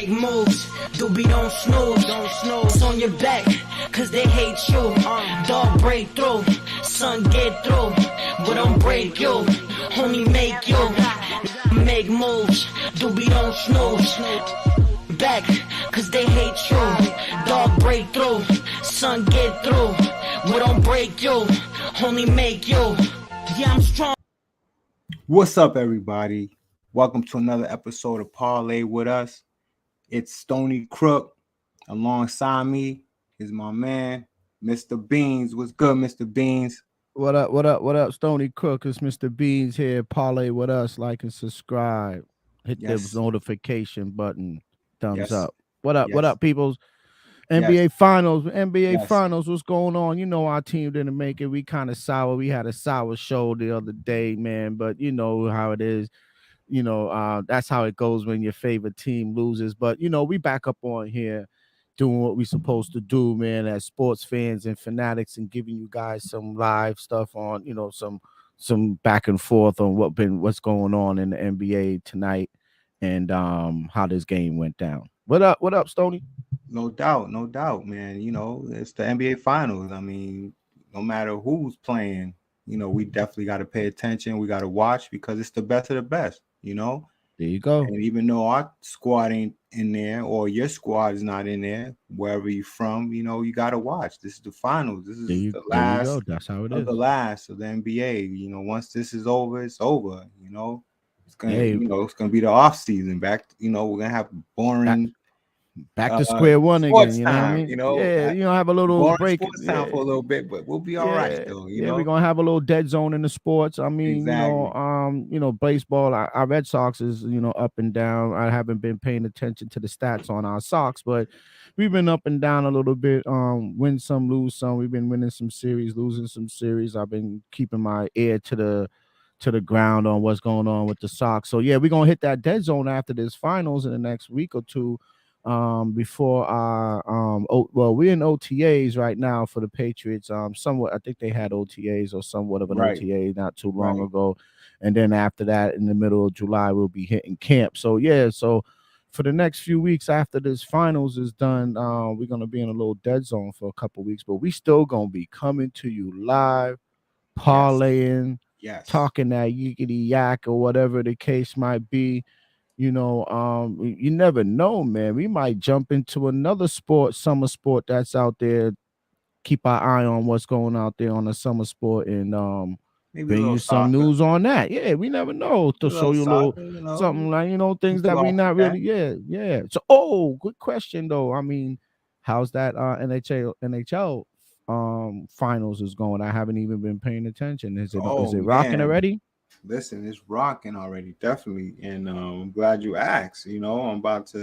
Make moves, doobie don't snooze. It's on your back, cause they hate you. Dog break through, son get through. But don't break you, homie make you. Make moves, doobie don't snooze. Back, cause they hate you. Dog break through, son get through. But don't break you, homie make you. Yeah, I'm strong. What's up, everybody? Welcome to another episode of Parlay with us. It's Stony Crook. Alongside me is my man, Mr. Beans. What's good, Mr. Beans? What up, Stony Crook? It's Mr. Beans here. Parlay with us. Like and subscribe. Hit the notification button. Thumbs up. What up, peoples? NBA Finals. What's going on? You know our team didn't make it. We kind of sour. We had a sour show the other day, man. But you know how it is. You know, that's how it goes when your favorite team loses. But, you know, we back up on here doing what we supposed to do, man, as sports fans and fanatics, and giving you guys some live stuff on, you know, some back and forth on what's going on in the NBA tonight and how this game went down. What up, Stoney? No doubt, man. You know, it's the NBA Finals. I mean, no matter who's playing, you know, we definitely got to pay attention. We got to watch because it's the best of the best. You know, there you go. And even though our squad ain't in there or your squad is not in there, wherever you're from, you know, you got to watch. This is the finals. This is the last. That's how it is. The last of the NBA. You know, once this is over, it's over. You know, it's gonna, it's gonna be the off season. Back, you know, we're gonna have boring. Back to square one again, you know what I mean? You know, have a little break time for a little bit, but we'll be all right though. You know, we're gonna have a little dead zone in the sports. I mean, exactly. Baseball. Our Red Sox is up and down. I haven't been paying attention to the stats on our Sox, but we've been up and down a little bit. Win some, lose some. We've been winning some series, losing some series. I've been keeping my ear to the ground on what's going on with the Sox. So yeah, we're gonna hit that dead zone after this finals in the next week or two. Before our we're in OTAs right now for the Patriots. Somewhat I think they had OTAs or somewhat of an OTA not too long ago, and then after that in the middle of July we'll be hitting camp. So for the next few weeks after this finals is done, we're gonna be in a little dead zone for a couple weeks, but we still gonna be coming to you live, parlaying, talking that yickety yak or whatever the case might be. You know, you never know, man. We might jump into another summer sport that's out there. Keep our eye on what's going out there on the summer sport and bring you some news on that. Yeah, we never know to show you a little something like, things that we not really. Yeah. So, good question though. I mean, how's that NHL finals is going? I haven't even been paying attention. Is it rocking already? Listen, it's rocking already, definitely, and I'm glad you asked. You know, I'm about to,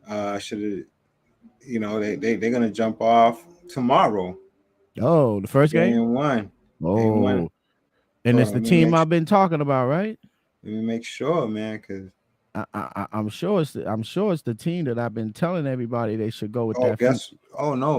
they're gonna jump off tomorrow. Oh, the first game? Game one. And it's the team I've been talking about, right? Let me make sure, man, because I'm sure it's the team that I've been telling everybody they should go with no,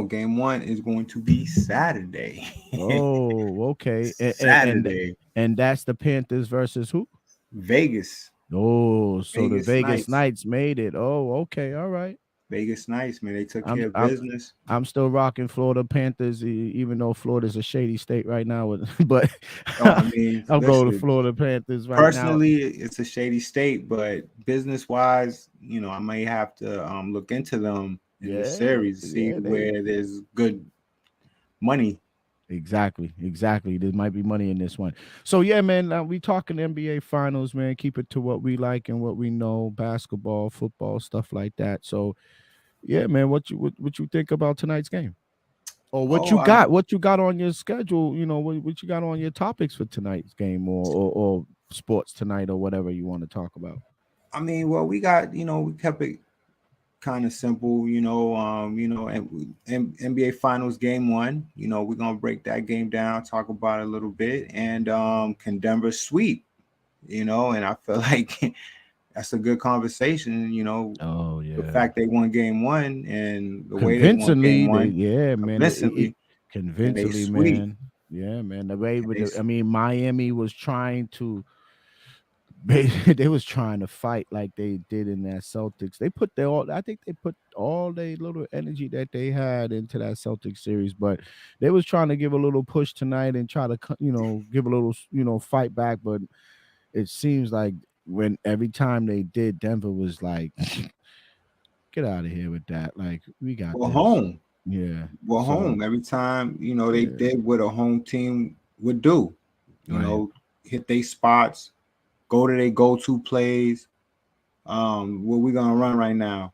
game one is going to be Saturday. Oh, okay. Saturday. And that's the Panthers versus who? Vegas. Oh, so the Vegas Knights made it. Oh, okay, all right. Vegas Knights, man, they took care of business. I'm still rocking Florida Panthers, even though Florida's a shady state right now. But I'm going to Florida Panthers right now. Personally, it's a shady state, but business-wise, I may have to look into them in the series, see where there's good money. Exactly. There might be money in this one. So yeah, man, we talking NBA Finals, man. Keep it to what we like and what we know: basketball, football, stuff like that. So yeah, man, what you think about tonight's game? Or what you got on your schedule? What you got on your topics for tonight's game, or sports tonight, or whatever you want to talk about. I mean, well, we got we kept it kind of simple, NBA Finals game one. We're gonna break that game down, talk about it a little bit, and can Denver sweep? And I feel like that's a good conversation. The fact they won game one and the way they won game one, convincingly, man. Yeah, man. The way Miami was trying to they was trying to fight like they did in that Celtics. They put their all. I think they put all their little energy that they had into that Celtics series, but they was trying to give a little push tonight and try to give a little fight back. But it seems like when every time they did, Denver was like, "Get out of here with that! Like we got Well, this." home. Yeah. Well, So home. Every time, they yeah. did what a home team would do. Right. Hit their spots, go to their go-to plays. What we gonna run right now?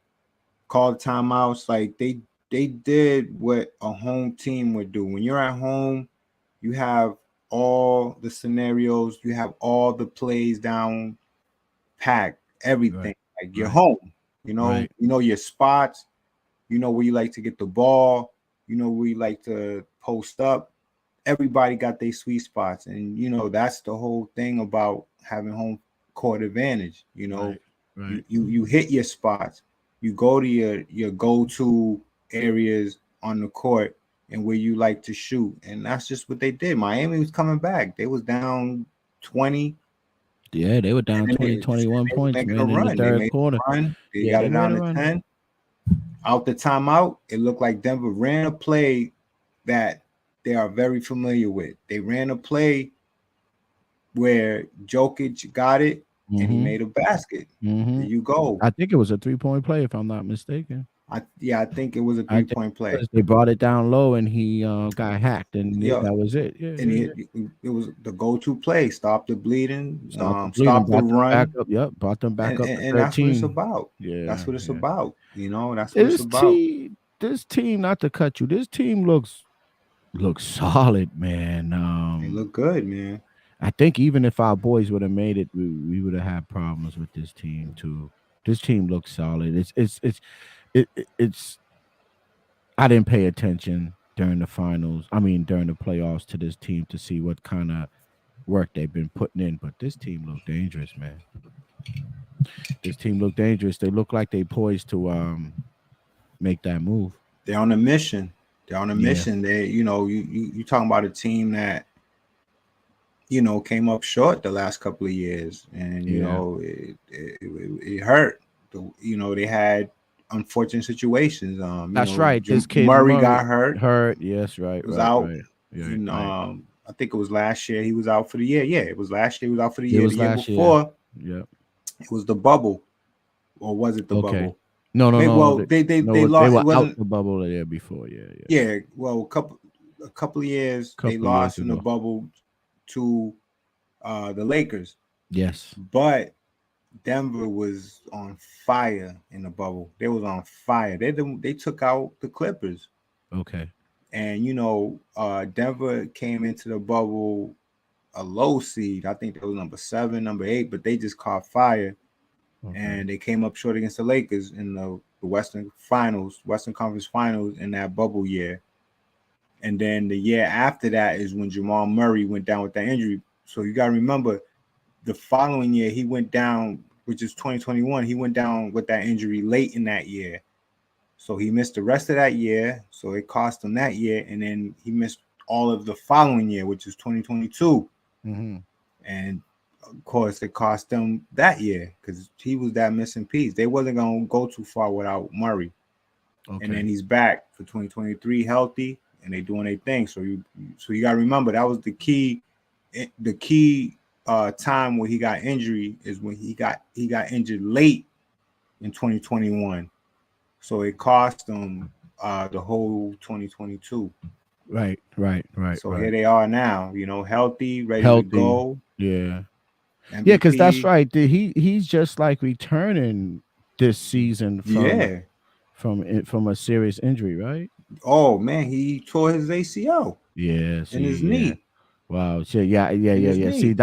Call the timeouts. Like they did what a home team would do. When you're at home, you have all the scenarios, you have all the plays down packed, everything. Right. Like you're Right. home. Right. You know your spots. You know where you like to get the ball. You know where you like to post up. Everybody got their sweet spots, and that's the whole thing about having home court advantage. Right. Right. You hit your spots. You go to your go-to areas on the court and where you like to shoot, and that's just what they did. Miami was coming back. They was down 20. Yeah, they were down And 20, they, 21 they was points, making a man, in the run. They third made quarter. a run. They Yeah, got they it made down a to run. 10. Out the timeout, it looked like Denver ran a play that they are very familiar with. They ran a play where Jokic got it and he Mm-hmm. made a basket. Mm-hmm. There you go. I think it was a 3-point play, if I'm not mistaken. I think it was a I think 3-point play. because they brought it down low and he got hacked, and Yeah, that was it. Yeah, and yeah, yeah. it was the go-to play. Stop the bleeding, Stop the bleeding, stop the brought them back run, up. Yep, brought them back up to and that's what it's 13. about. Yeah, That's what it's yeah. about. That's what it's about. This team, not to cut you, this team looks solid, man. They look good, man. I think even if our boys would have made it, we would have had problems with this team too. This team looks solid. It's. I didn't pay attention during the finals. I mean, during the playoffs to this team to see what kind of work they've been putting in. But this team looked dangerous, man. This team looked dangerous. They look like they poised to make that move. They're on a mission. They're on a Yeah, mission. You talking about a team that came up short the last couple of years, and yeah. it hurt. They had unfortunate situations. That's right. This kid Murray Murray got hurt, hurt. Yes, right, was right, out. right. Right, And right. I think it was last year he was out for the year. Yeah, it was last year he was out for the It year. was The year last year. before Yep. it was the bubble, or was it the Okay. bubble? No, no, Maybe, no. well, they They lost. It were out wasn't. the bubble the year before. Yeah, yeah. Yeah, well, a couple of years they Couple of years lost in the ago. bubble to the Lakers, Yes. but Denver was on fire in the bubble. They was on fire. They took out the Clippers, Okay. and Denver came into the bubble a low seed. I think they was number 7, number 8, but they just caught fire, Okay. and they came up short against the Lakers in the Western Conference Finals in that bubble year. And then the year after that is when Jamal Murray went down with that injury. So you got to remember, the following year he went down, which is 2021. He went down with that injury late in that year. So he missed the rest of that year. So it cost him that year. And then he missed all of the following year, which is 2022. Mm-hmm. And of course, it cost them that year because he was that missing piece. They wasn't going to go too far without Murray. Okay. And then he's back for 2023 healthy, and they doing their thing. So you got to remember that was the key time where he got injury is when he got injured late in 2021. So it cost them the whole 2022. Right. So here they are now, healthy, ready to Healthy. go. Yeah. MVP. Yeah, because that's right. He's just like returning this season from a serious injury, right? Oh man, he tore his ACL. Yeah. In his knee. Wow. So yeah. See,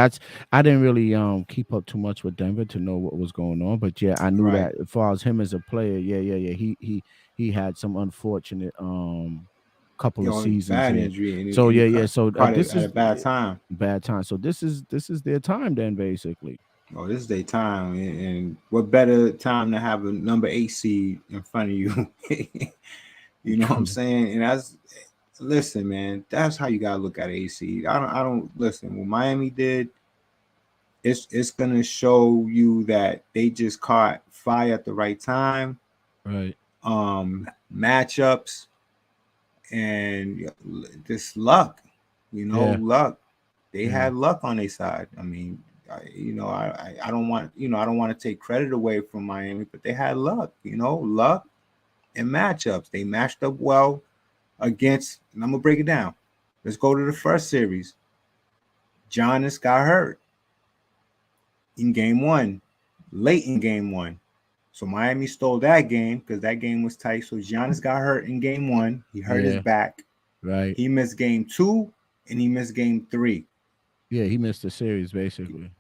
I didn't really keep up too much with Denver to know what was going on, but yeah, I knew that as far as him as a player, yeah. He had some unfortunate couple of seasons. Bad injury. So yeah. So this is a bad time. Bad time. So this is their time then, basically. Oh, this is their time, and what better time to have a number 8 seed in front of you? You know what I'm saying? And listen, man, that's how you gotta look at a seed. I don't listen. What Miami did, it's gonna show you that they just caught fire at the right time. Right. Matchups and this luck, Yeah. luck. They Yeah. had luck on their side. I mean, I don't want I don't want to take credit away from Miami, but they had luck. Luck and matchups. They matched up well against. And I'm gonna break it down. Let's go to the first series. Giannis got hurt in game one, late in game one. So Miami stole that game because that game was tight. So Giannis got hurt in game one. He hurt his Yeah. back. Right. He missed game two and he missed game three. Yeah, he missed the series basically.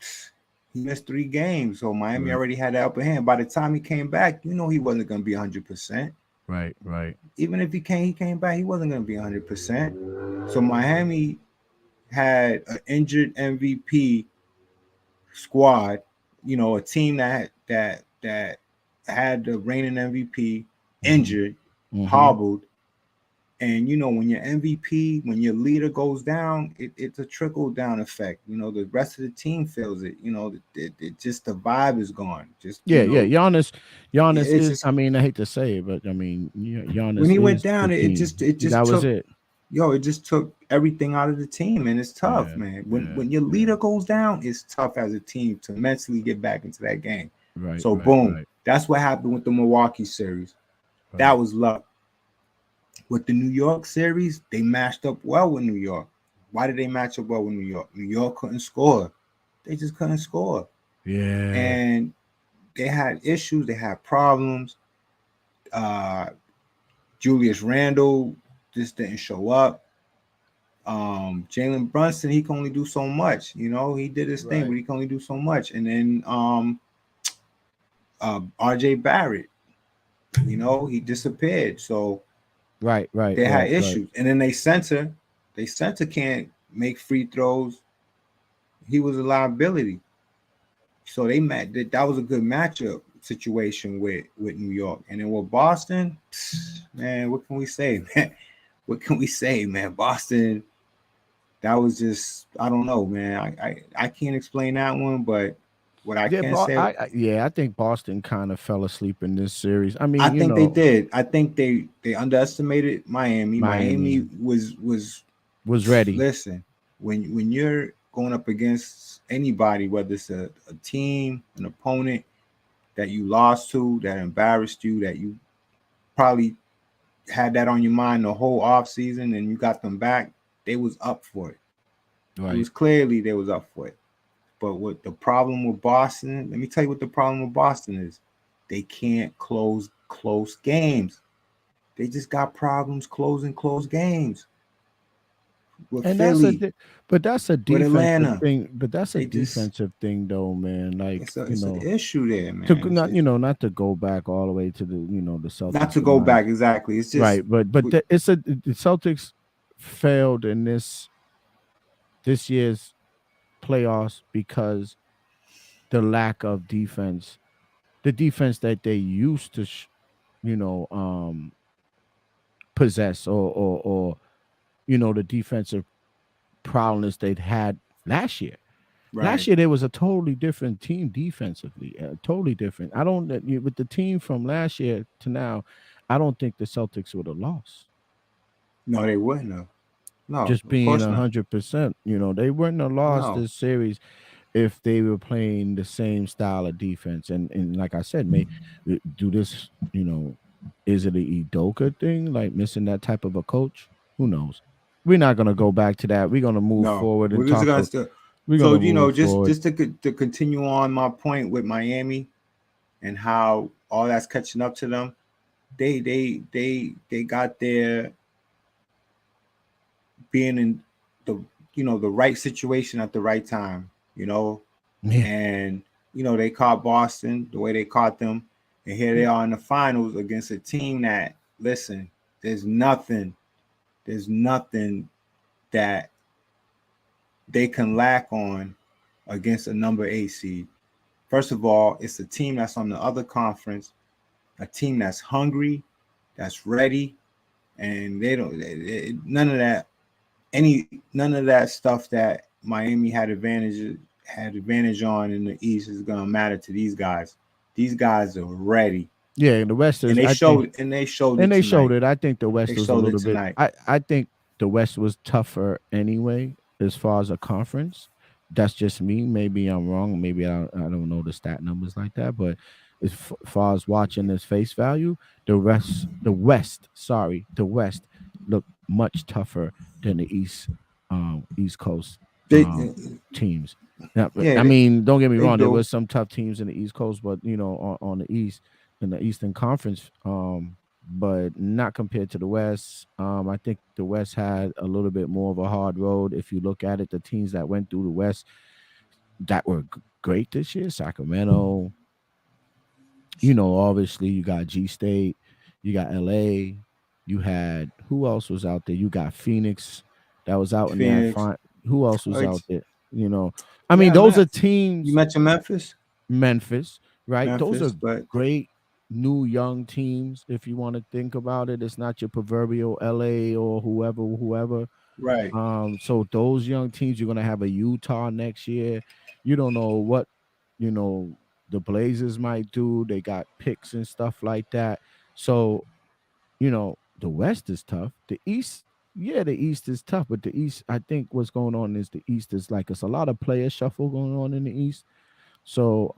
He missed 3 games. So Miami Right. already had the upper hand. By the time he came back, he wasn't going to be 100%. Right. Right. Even if he came back, he wasn't going to be 100%. So Miami had an injured MVP squad, a team that had the reigning MVP injured, hobbled. And when your MVP, when your leader goes down, it's a trickle down effect. The rest of the team feels it. It just the vibe is gone. Just Yeah. Giannis it's is. just I mean, I hate to say it, but I mean, Giannis when he went is down, the it team. just That was took it. it just took everything out of the team, and it's tough, Yeah. man. Yeah. When your leader goes down, it's tough as a team to mentally get back into that game. Right. So Right. boom, Right. that's what happened with the Milwaukee series. Right. That was luck. With the New York series, they matched up well with New York. Why did they match up well with New York? New York couldn't score. They just couldn't score. Yeah. And they had issues. They had problems. Julius Randle just didn't show up. Jalen Brunson, he can only do so much. He did his thing, but he can only do so much. And then RJ Barrett, he disappeared. So Right. Right. they had Right. issues. And then they center can't make free throws. He was a liability. So that was a good matchup situation with New York. And then with Boston, man, what can we say, man? What can we say, man? Boston, that was just, I don't know, man. I can't explain that one, but what I can say, I think Boston kind of fell asleep in this series. I mean, I think they did. I think they underestimated Miami. Miami was ready. Listen, when you're going up against anybody, whether it's a team, an opponent that you lost to, that embarrassed you, that you probably had that on your mind the whole off season, and you got them back, they was up for it. Right. It was clearly they was up for it. But what the problem with Boston, let me tell you what the problem with Boston is. They can't close close games. They just got problems closing close games. With And Philly, that's a with defensive Atlanta, thing. But that's a they just defensive thing, though, man. Like it's an issue there, man. not to go back all the way to the the Celtics. Not to go back exactly. It's just right, but the Celtics failed in this year's playoffs because the lack of defense, the defense that they used to, possess, or the defensive prowess they'd had last year. right. Last year there was a totally different team defensively, totally different. I don't with the team from last year to now, I don't think the Celtics would have lost. No, they wouldn't have. No, Just of being course not. 100%, they wouldn't have lost No. this series if they were playing the same style of defense. And like I said, do this, is it a Udoka thing, like missing that type of a coach? Who knows? We're not gonna go back to that. We're gonna move forward and we're just talk. gonna We're so gonna move forward. just to continue on my point with Miami and how all that's catching up to them. They got their being in the the right situation at the right time, Yeah. and they caught Boston the way they caught them, and here they are in the finals against a team that, listen, there's nothing that they can lack on against a number 8 seed. First of all, it's a team that's on the other conference, a team that's hungry, that's ready, and none of that stuff that Miami had advantage had advantage on in the East is gonna matter to these guys. These guys are ready, Yeah, the West and is. I think, they showed and it they showed tonight. it. I think the They West was a showed it little bit. tonight. I think the West was tougher anyway as far as a conference. That's just me. Maybe I'm wrong. Maybe I don't know the stat numbers like that. But far as watching this face value, the West looked much tougher than the East Coast They, teams. Now, yeah, I mean, don't get me they wrong. There do. was some tough teams in the East Coast, but on the East in the Eastern Conference, but not compared to the West. I think the West had a little bit more of a hard road. If you look at it, the teams that went through the West that were great this year, Sacramento, obviously you got G State, you got LA, you had who else was out there? You got Phoenix that was out in that Phoenix. fine. Who else was Right. out there? You know, I mean, Yeah, those man. are You teams. mentioned Memphis. Memphis, right? Those are Memphis, but great new young teams. If you want to think about it, it's not your proverbial LA or whoever. right. So those young teams, you're gonna have a Utah next year. You don't know what you know the Blazers might do. They got picks and stuff like that. So the West is tough. The East, yeah, the East is tough, but the East, I think what's going on is the East is like it's a lot of player shuffle going on in the East. So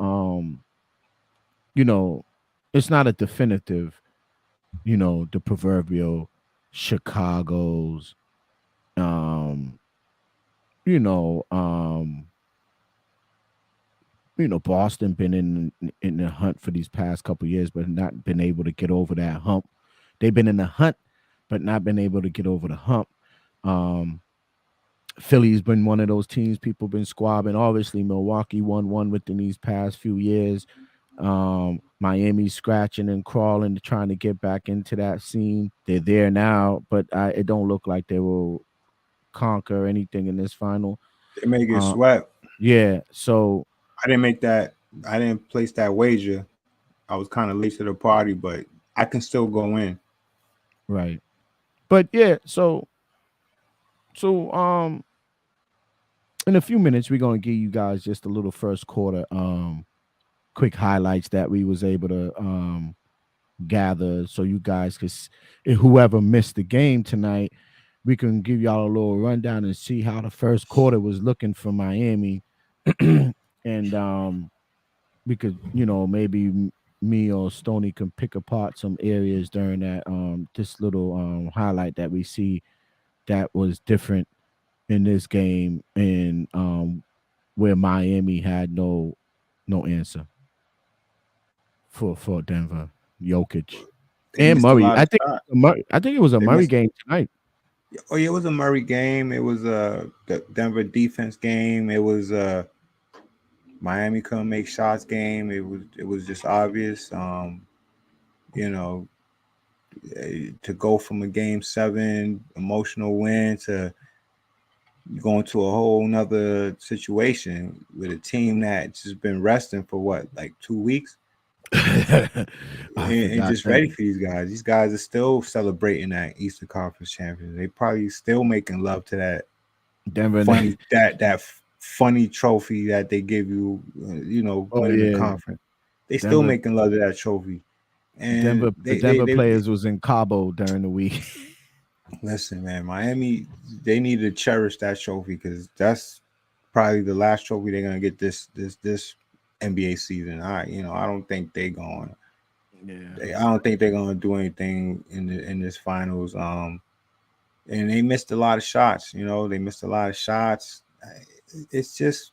you know, it's not a definitive, the proverbial Chicago's, um, you know, um, Boston been in the hunt for these past couple years, but not been able to get over that hump. They've been in the hunt, but not been able to get over the hump. Um, Philly's been one of those teams people been squabbing. Obviously, Milwaukee won one within these past few years. Miami's scratching and crawling, trying to get back into that scene. They're there now, but it don't look like they will conquer anything in this final. They may get Uh, swept. yeah. So I didn't make that. I didn't place that wager. I was kind of late to the party, but I can still go in. right, but yeah. So in a few minutes, we're gonna give you guys just a little first quarter quick highlights that we was able to gather, so you guys could whoever missed the game tonight, we can give y'all a little rundown and see how the first quarter was looking for Miami. And we could maybe me or Stony can pick apart some areas during that this little highlight that we see that was different in this game, and where Miami had no answer for Denver. Jokic They and missed a Murray. lot I of think shots. I think it was a They Murray missed. game tonight. Oh yeah, it was a Murray game. It was a Denver defense game. It was a Miami couldn't make shots game. It was just obvious. You know, to go from a game 7 emotional win to going to a whole nother situation with a team that's just been resting for what, like 2 weeks, I and forgot just that ready for these guys. These guys are still celebrating that Eastern Conference champion. They probably still making love to that Denver. funny trophy that they give you, Oh winning the yeah, conference. They still Denver. making love to that trophy, and The Denver players was in Cabo during the week. listen, man. Miami, they need to cherish that trophy because that's probably the last trophy they're gonna get this NBA season. I don't think they going. Yeah. I don't think they're gonna do anything in this finals. And they missed a lot of shots. They missed a lot of shots. It's just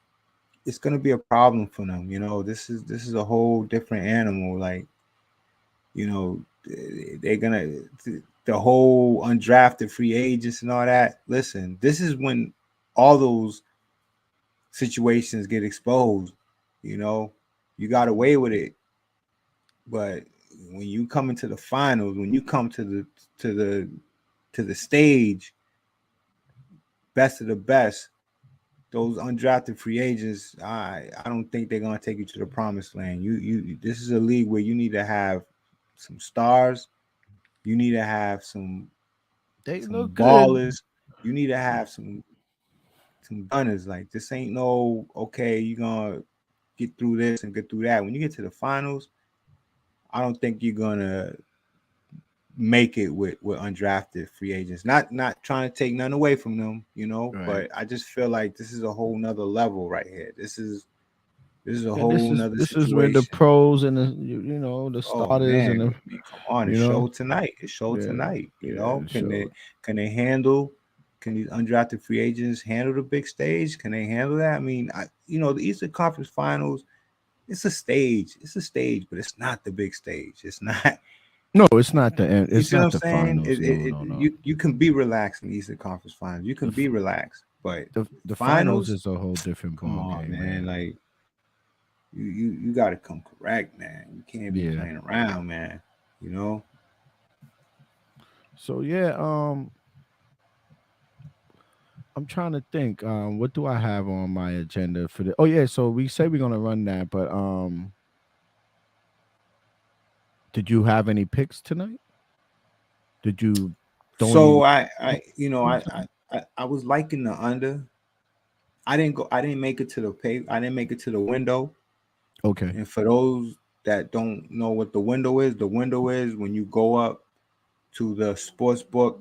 it's gonna be a problem for them. This is a whole different animal. Like, you know, they're gonna the whole undrafted free agents and all that. Listen, this is when all those situations get exposed. You know, you got away with it, but when you come into the finals, when you come to the to the stage, best of the best, those undrafted free agents, I don't think they're gonna take you to the promised land. This is a league where you need to have some stars, you need to have They some look good. ballers, you need to have some some gunners. Like this ain't no okay. You gonna get through this and get through that. When you get to the finals, I don't think you're gonna make it with undrafted free agents. Not trying to take none away from them, you know, Right. but I just feel like this is a whole nother level right here. This is a Yeah, whole nother this is where the situation. pros and the Oh starters and man, the I mean, come on, you it's know show tonight. It's show yeah tonight. You yeah know, so can they handle? Can these undrafted free agents handle the big stage? Can they handle that? I mean, the Eastern Conference Finals. It's a stage. It's a stage, but it's not the big stage. It's not. no, it's not the end. You It's see what I'm not the saying? finals. No, no, no. You can be relaxed in the Eastern Conference Finals. You The can be f- relaxed, but the finals finals, is a whole different come ball on, game, man. man. Like you got to come correct, man. You can't be Yeah. playing around, man. You know. So yeah, I'm trying to think. What do I have on my agenda for the? Oh yeah, so we say we're gonna run that, but did you have any picks tonight? Did you throw any? So I you know on something? I was liking the under. I didn't go. I didn't make it to the pay. I didn't make it to the window. Okay. And for those that don't know what the window is when you go up to the sports book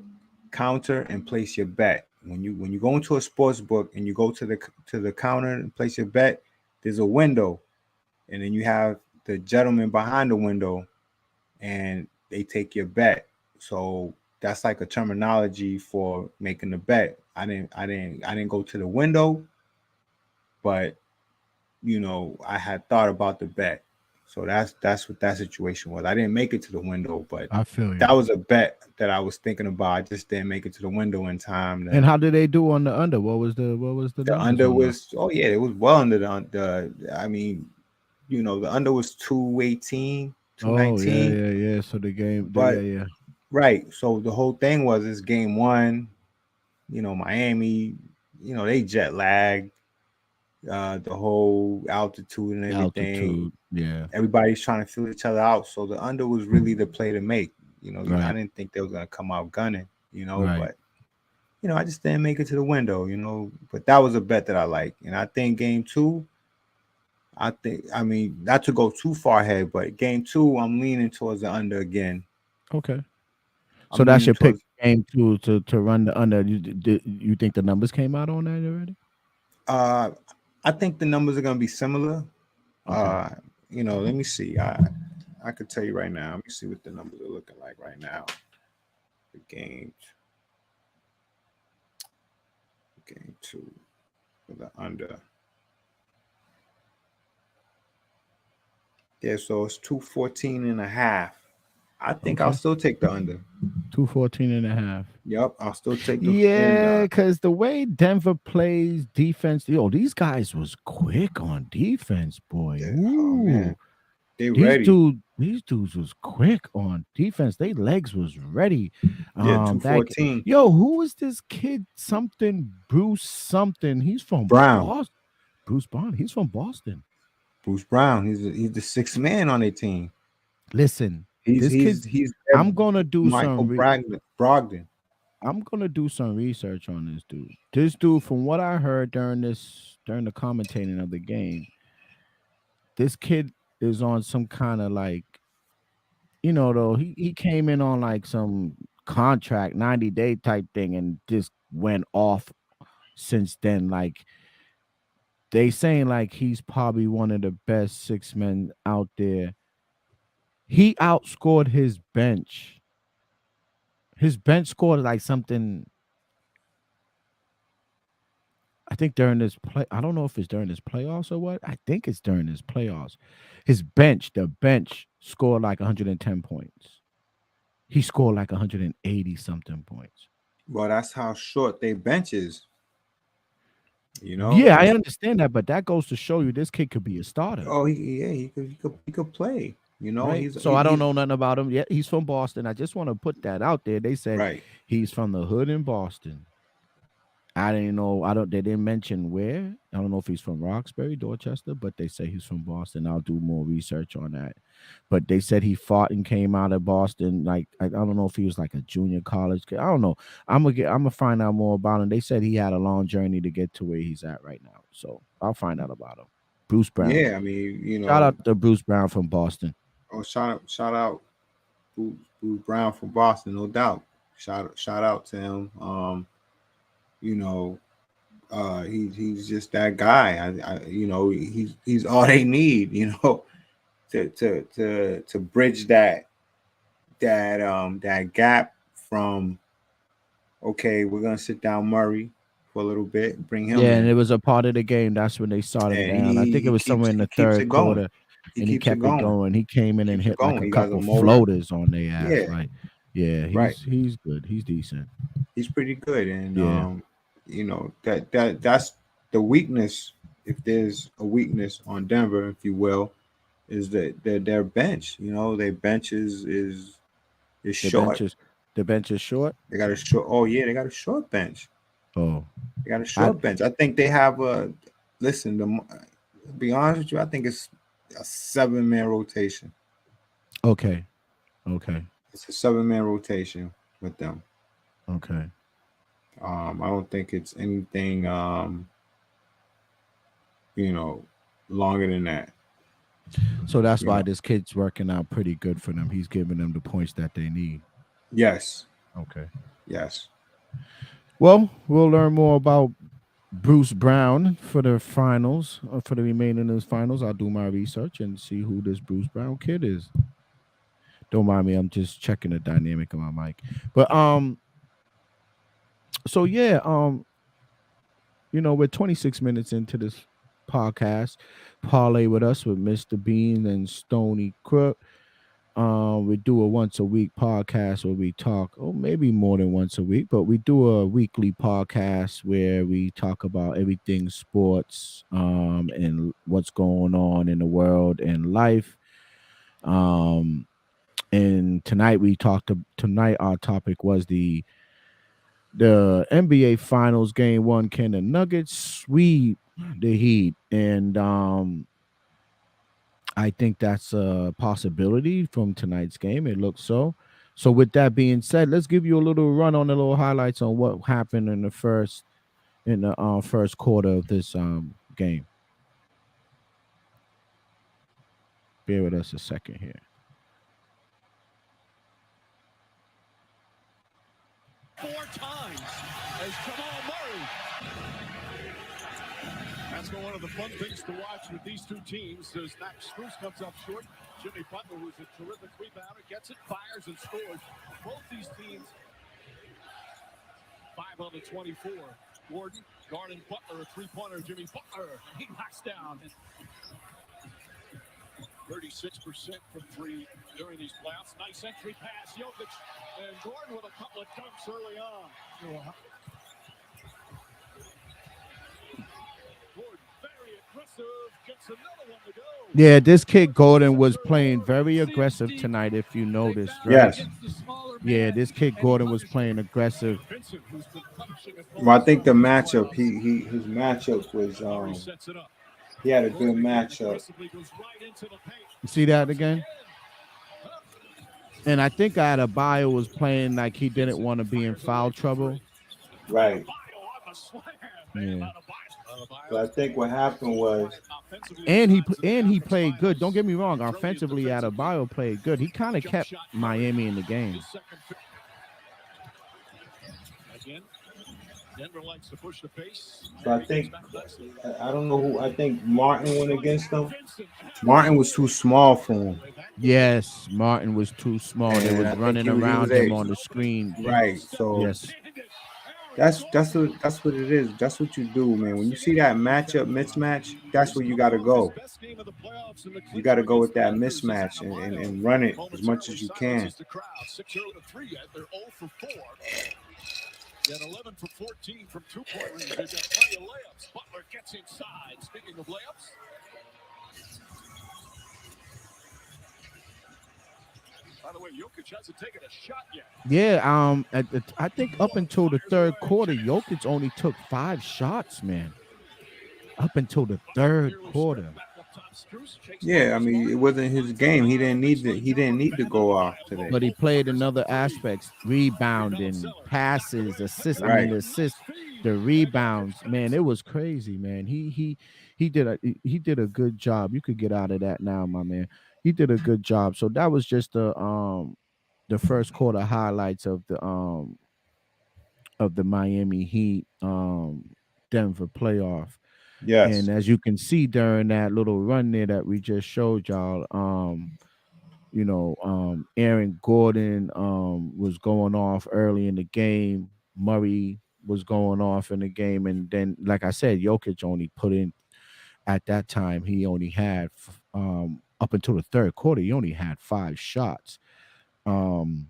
counter and place your bet. When you go into a sports book and you go to the counter and place your bet, there's a window, and then you have the gentleman behind the window, and they take your bet. So that's like a terminology for making the bet. I didn't go to the window, but I had thought about the bet. So that's what that situation was. I didn't make it to the window, but I feel you. that was a bet that I was thinking about. I just didn't make it to the window in time. And how did they do on the under? What was the The numbers under on the? was yeah, it was well under the I mean, the under was 218, two Oh yeah, nineteen. yeah, yeah. So the game, yeah, But yeah. right, so the whole thing was this game one, Miami, they jet lagged, the whole altitude and everything. Altitude, yeah. Everybody's trying to feel each other out. So the under was really the play to make. I Right, didn't think they were gonna come out gunning, right. but I just didn't make it to the window, But that was a bet that I like. And I think game two, I mean, not to go too far ahead, but game two, I'm leaning towards the under again. Okay. So I'm that's leaning your pick towards game to run the under. You think the numbers came out on that already? uh I think the numbers are gonna be similar. Okay. Uh, let me see. I could tell you right now. Let me see what the numbers are looking like right now. The game two for the under. Yeah, so it's 214.5. I think I'll Okay. still take the under. 214.5. Yep, I'll still take the and Yeah, because the way Denver plays defense, these guys was quick on defense, boy. yeah, oh man, Ooh, they ready. these dudes was quick on defense. They legs was ready. Yeah, That 214. who is this kid? Something Bruce something. He's from Brown, Boston. Bruce Bond. He's from Boston. Bruce Brown. He's the sixth man on their team. Listen, He's this he's kid. he's I'm gonna do Michael some. Brogdon. I'm gonna do some research on this dude. This dude, from what I heard during the commentating of the game, this kid is on some kind of like, though he came in on like some contract 90-day type thing and just went off since then. Like they saying like he's probably one of the best six men out there. He outscored his bench. His bench scored like something. I think during this play, I don't know if it's during this playoffs or what. I think it's during this playoffs. The bench scored like 110 points. He scored like 180 something points. Well, that's how short they bench is. Yeah, I That's understand that, but that goes to show you this kid could be a starter, oh he could play. right? So I don't know nothing about him yet. He's from Boston. I just want to put that out there. They said right. he's from the hood in Boston. I didn't know. I don't. They didn't mention where. I don't know if he's from Roxbury, Dorchester, but they say he's from Boston. I'll do more research on that. but they said he fought and came out of Boston. Like I don't know if he was like a junior college kid. I don't know. I'm gonna find out more about him. They said he had a long journey to get to where he's at right now. So I'll find out about him. Bruce Brown. Yeah, I mean, Shout out to Bruce Brown from Boston. oh, shout out Bruce Brown from Boston, no doubt. Shout out to him. You know, he's just that guy. He's all they need. To bridge that gap from, okay, we're gonna sit down Murray for a little bit, bring him Yeah, in. and it was a part of the game. That's when they started And down. I think it was somewhere in the third it going. quarter, He and he keeps it kept it going. going. He came in and Keeps it hit like going. a He got a couple motor. floaters on their ass. Yeah. Like, yeah, Right. he's good. He's decent. He's pretty good, and Yeah. that's the weakness. If there's a weakness on Denver, if you will, is that their bench. Their bench is The short. bench is short. They got a short. Oh yeah, they got a short bench. Oh, They got a short bench. I think they have a. Listen, to be honest with you, I think it's a 7-man rotation. okay. It's a 7-man rotation with them. Okay. I don't think it's anything longer than that. So that's why this kid's working out pretty good for them. He's giving them the points that they need. Yes. Okay. Yes. Well, we'll learn more about Bruce Brown for the finals, for the remaining of the finals. I'll do my research and see who this Bruce Brown kid is. Don't mind me, I'm just checking the dynamic of my mic. But so yeah, we're 26 minutes into this podcast. Parlay with us with Mr. Bean and Stony Crook. We do a once a week podcast where we talk, maybe more than once a week, but we do a weekly podcast where we talk about everything sports, and what's going on in the world and life. And tonight our topic was the NBA Finals Game 1. Can the Nuggets sweep the Heat? And I think that's a possibility from tonight's game. It looks so. So with that being said, let's give you a little run on the little highlights on what happened in the first quarter of this game. Bear with us a second here. Four times as Jamal Murray. That's one of the fun things to watch with these two teams as Max Strus comes up short. Jimmy Butler, who's a terrific rebounder, gets it, fires, and scores. Both these teams, 5 on the 24. Gordon guarding Butler, a three-pointer. Jimmy Butler, he knocks down. 36% from three during these playoffs. Nice entry pass, Jokic, and Gordon with a couple of dunks early on. Gordon, very aggressive, gets another one to go. Yeah, this kid Gordon was playing very aggressive tonight, if you noticed, right? Yes. Yeah, this kid Gordon was playing aggressive. Well, I think the matchup, his matchup was he had a good matchup. You see that again? And I think Adebayo was playing like he didn't want to be in foul trouble. Right. Yeah. But I think what happened was, and he played good. Don't get me wrong. Offensively, Adebayo played good. He kind of kept Miami in the game. Again, Denver likes to push the pace. so I think, I don't know who, I think Martin went against them. Martin was too small for him. Yes, Martin was too small. They And was I think running he was around him able- on the screen. Right. So Yes. that's what it is. That's what you do, man. When you see that matchup mismatch, that's where you got to go. You got to go with that mismatch and run it as much as you can. 11 for 14 from 2-point range. They've got plenty of layups. Butler gets inside. Speaking of layups. By the way, Jokic hasn't taken a shot yet. Yeah, I think up until the third quarter, Jokic only took 5 shots, man. Up until the third quarter. Yeah, I mean, it wasn't his game. He didn't need to. He didn't need to go off today. But he played in other aspects, rebounding, passes, assists. I mean, Right. the assists, the rebounds. Man, it was crazy, man. He did a good job. You could get out of that now, my man. He did a good job. So that was just the first quarter highlights of the Miami Heat Denver playoff. And Yes. as you can see during that little run there that we just showed y'all, Aaron Gordon was going off early in the game. Murray was going off in the game, and then, like I said, Jokic only put in at that time. He only had up until the third quarter. He only had 5 shots. Um,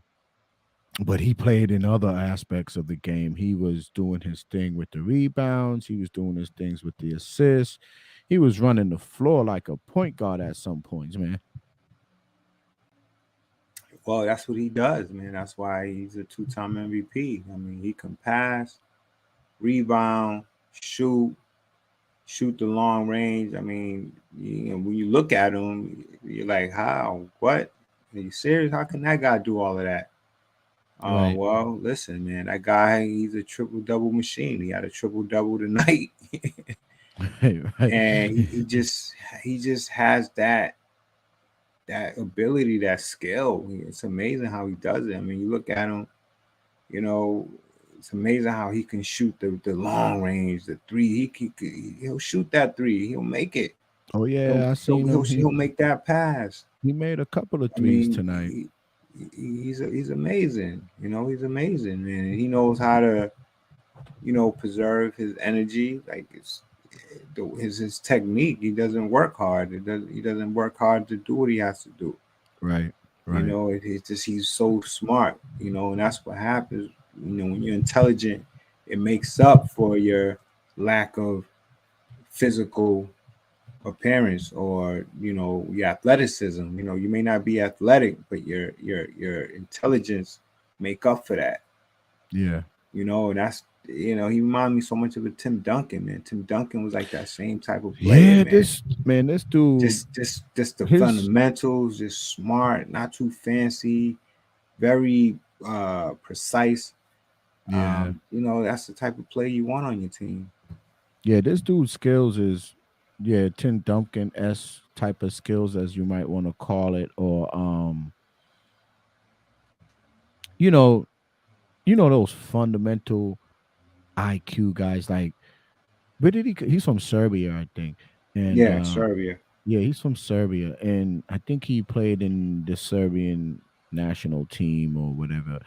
but he played in other aspects of the game. He was doing his thing with the rebounds. He was doing his things with the assists. He was running the floor like a point guard at some points, man. Well, that's what he does, man. That's why he's a two-time MVP. I mean, he can pass, rebound, shoot the long range. I mean, when you look at him, you're like, how? What? Are you serious? How can that guy do all of that? Right. Well, listen, man, that guy, he's a triple double machine. He had a triple double tonight, Right. and he just has that ability, that skill. It's amazing how he does it. I mean, you look at him, you know, it's amazing how he can shoot the long range, the three. He'll shoot that three. He'll make it. Oh He'll yeah, I he'll seen he'll, him. he'll make that pass. He made a couple of I threes mean, tonight. he's amazing. He's amazing, man. He knows how to preserve his energy. Like his technique. He doesn't work hard. He doesn't work hard to do what he has to do. Right. Right. It's just he's so smart. And that's what happens. When you're intelligent, it makes up for your lack of physical appearance or your athleticism. You may not be athletic, but your intelligence make up for that. Yeah. And that's he reminded me so much of a Tim Duncan, man. Tim Duncan was like that same type of player, Yeah, man. this dude, Just the his fundamentals, just smart, not too fancy, very precise. yeah. That's the type of play you want on your team. Yeah, this dude's skills is Tim Duncan S type of skills, as you might want to call it, or you know, those fundamental IQ guys. Like, where did he's from Serbia, I think. And Yeah, Serbia. yeah, he's from Serbia, and I think he played in the Serbian national team or whatever.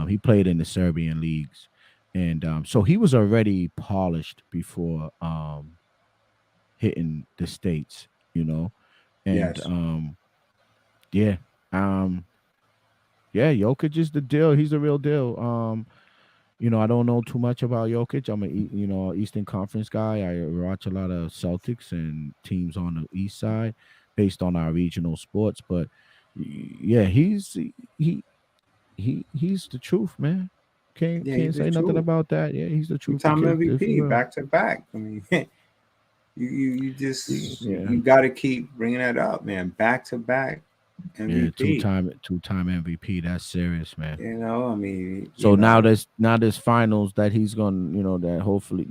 He played in the Serbian leagues, and so he was already polished before hitting the states, and Yes. yeah, um, yeah, Jokic is the deal. He's the real deal. I don't know too much about Jokic. I'm Eastern Conference guy. I watch a lot of Celtics and teams on the East side based on our regional sports. But yeah, he's the truth, man. Can't Yeah, can't he's the say nothing truth. about that. Yeah, he's the truth. The Two-time kid, for MVP, real. back to back. I mean, you just Yeah, you got to keep bringing that up, man. Back to back yeah, MVP. two-time MVP. That's serious, man. I mean, So now this finals that he's gonna, that hopefully,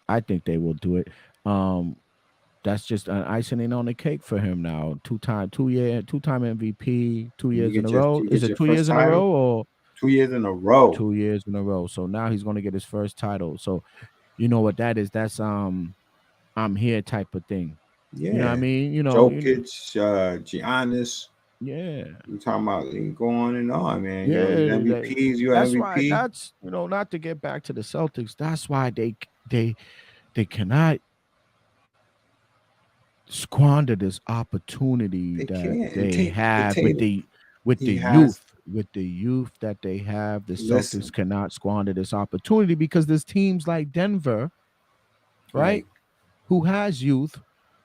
I think they will do it. Um, that's just an icing on the cake for him now. Two-time MVP, two you years in get a your row. you Is get it your two first years in a title, row or 2 years in a row. 2 years in a row? So now he's gonna get his first title. So you know what that is? That's I'm here type of thing. You know what I Yeah, mean? Jokic, Giannis. Yeah. You talking about you can go on and on, man. These Yeah, MVPs, you that's why. MVP. That's not to get back to the Celtics. That's why they cannot squander this opportunity They that can't. they have with He the has. youth that they have. The Celtics Listen, cannot squander this opportunity because there's teams like Denver, right, like who has youth,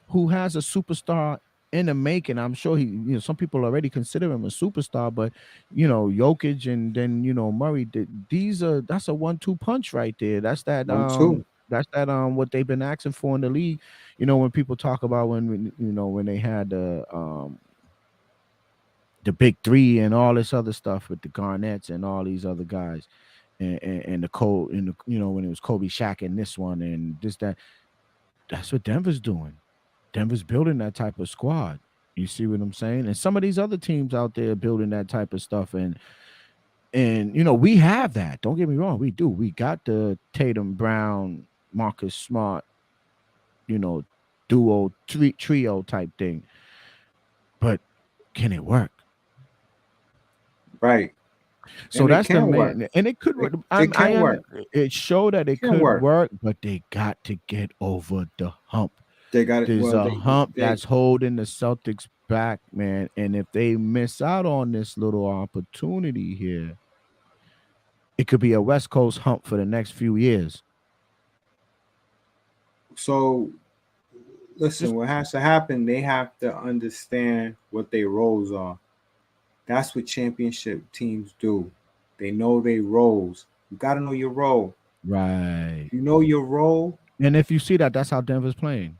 who has a superstar in the making. I'm sure some people already consider him a superstar, but Jokic and then Murray. That's a 1-2 punch right there. That's that 1-2. That's that what they've been asking for in the league. When people talk about when they had the big three and all this other stuff with the Garnets and all these other guys, and the Cole and when it was Kobe, Shaq, and this one and this that. That's what Denver's doing. Denver's building that type of squad. You see what I'm saying? And some of these other teams out there building that type of stuff, and we have that. Don't get me wrong, we do. We got the Tatum, Brown, Marcus Smart, duo, trio type thing. But can it work? Right. So And it that's the can work. main, and it could work. It can work. It showed that it can could work. work, but they got to get over the hump. They got it. There's a hump that's holding the Celtics back, man. And if they miss out on this little opportunity here, it could be a West Coast hump for the next few years. So, listen, what has to happen, they have to understand what their roles are. That's what championship teams do. They know their roles. You got to know your role. Right. You know your role. And if you see that, that's how Denver's playing.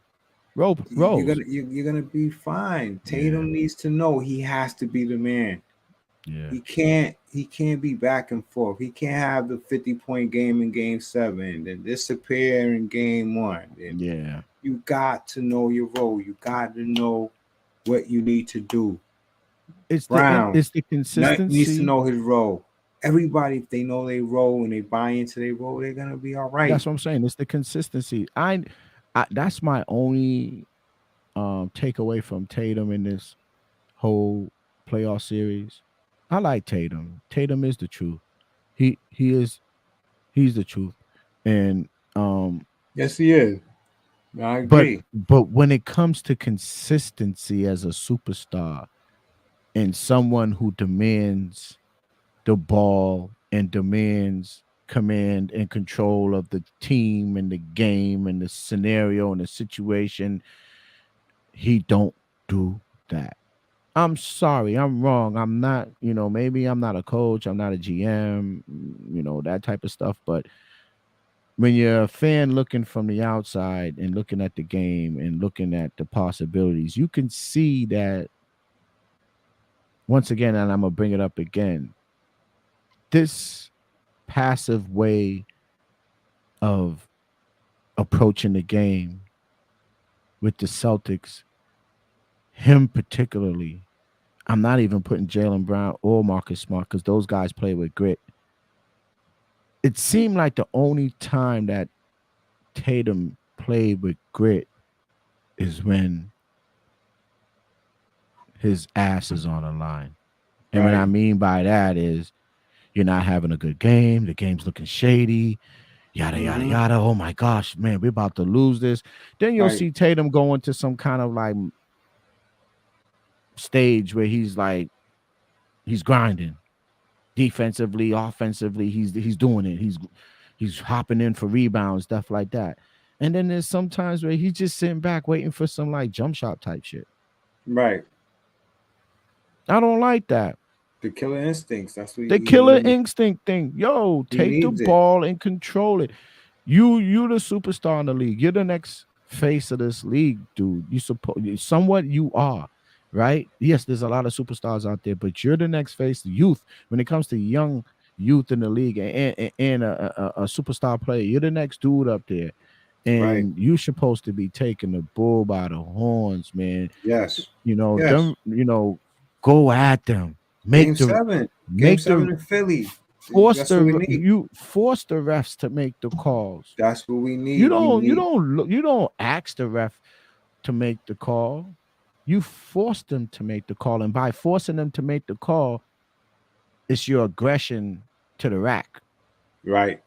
Roles. You're gonna be fine. Tatum needs to know he has to be the man. Yeah. He can't be back and forth. He can't have the 50-point game in game 7, then disappear in game 1. And yeah. You got to know your role. You got to know what you need to do. It's Brown the consistency. Needs to know his role. Everybody, if they know their role and they buy into their role, they're gonna be all right. That's what I'm saying. It's the consistency. That's my only takeaway from Tatum in this whole playoff series. I like Tatum. Tatum is the truth. He's the truth. And yes, he is. I agree. But when it comes to consistency as a superstar and someone who demands the ball and demands command and control of the team and the game and the scenario and the situation, he don't do that. I'm sorry, I'm wrong. I'm not, maybe I'm not a coach, I'm not a GM, that type of stuff. But when you're a fan looking from the outside and looking at the game and looking at the possibilities, you can see that once again, and I'm going to bring it up again, this passive way of approaching the game with the Celtics, him particularly, I'm not even putting Jaylen Brown or Marcus Smart because those guys play with grit. It seemed like the only time that Tatum played with grit is when his ass is on the line. And what I mean by that is you're not having a good game. The game's looking shady. Yada, yada, yada. Oh, my gosh, man, we're about to lose this. Then you'll see Tatum go into some kind of like stage where he's grinding. Defensively, offensively, he's doing it. He's hopping in for rebounds, stuff like that. And then there's some times where he's just sitting back waiting for some like jump shot type shit. Right. I don't like that. The killer instincts. That's what the killer instinct thing. Yo, take the ball and control it. You the superstar in the league. You're the next face of this league, dude. You are, right? Yes, there's a lot of superstars out there, but you're the next face. Youth, when it comes to young youth in the league and a superstar player, you're the next dude up there. And you're supposed to be taking the bull by the horns, man. Yes. Go at them. Game 7 in Philly. Force the refs to make the calls. That's what we need. You don't ask the ref to make the call. You force them to make the call, and by forcing them to make the call, it's your aggression to the rack. Right.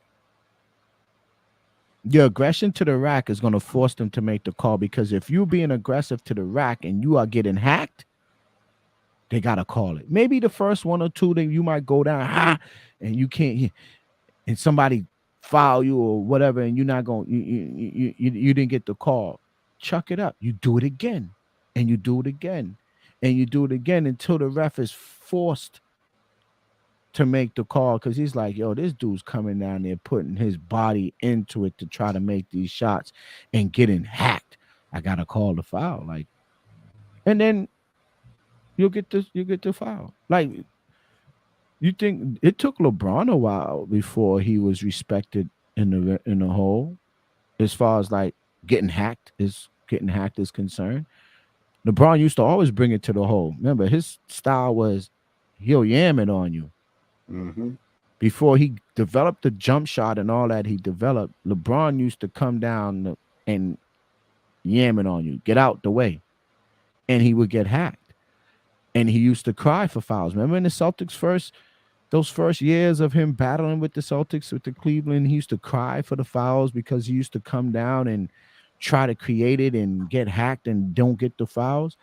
Your aggression to the rack is going to force them to make the call, because if you're being aggressive to the rack and you are getting hacked, they got to call it. Maybe the first one or two, then you might go down, and you can't, and somebody foul you or whatever, and you're not going, you didn't get the call. Chuck it up. You do it again, and you do it again, and you do it again until the ref is forced to make the call because he's like, yo, this dude's coming down there putting his body into it to try to make these shots and getting hacked. I gotta call the foul. Like, and then you'll get the foul. Like, you think it took LeBron a while before he was respected in the whole, as far as like getting hacked is concerned. LeBron used to always bring it to the hole. Remember, his style was he'll yam it on you. Mm-hmm. Before he developed the jump shot and all that he developed, LeBron used to come down and yam it on you, get out the way, and he would get hacked. And he used to cry for fouls. Remember in the Celtics those first years of him battling with the Celtics, with the Cleveland, he used to cry for the fouls because he used to come down and try to create it and get hacked and don't get the fouls.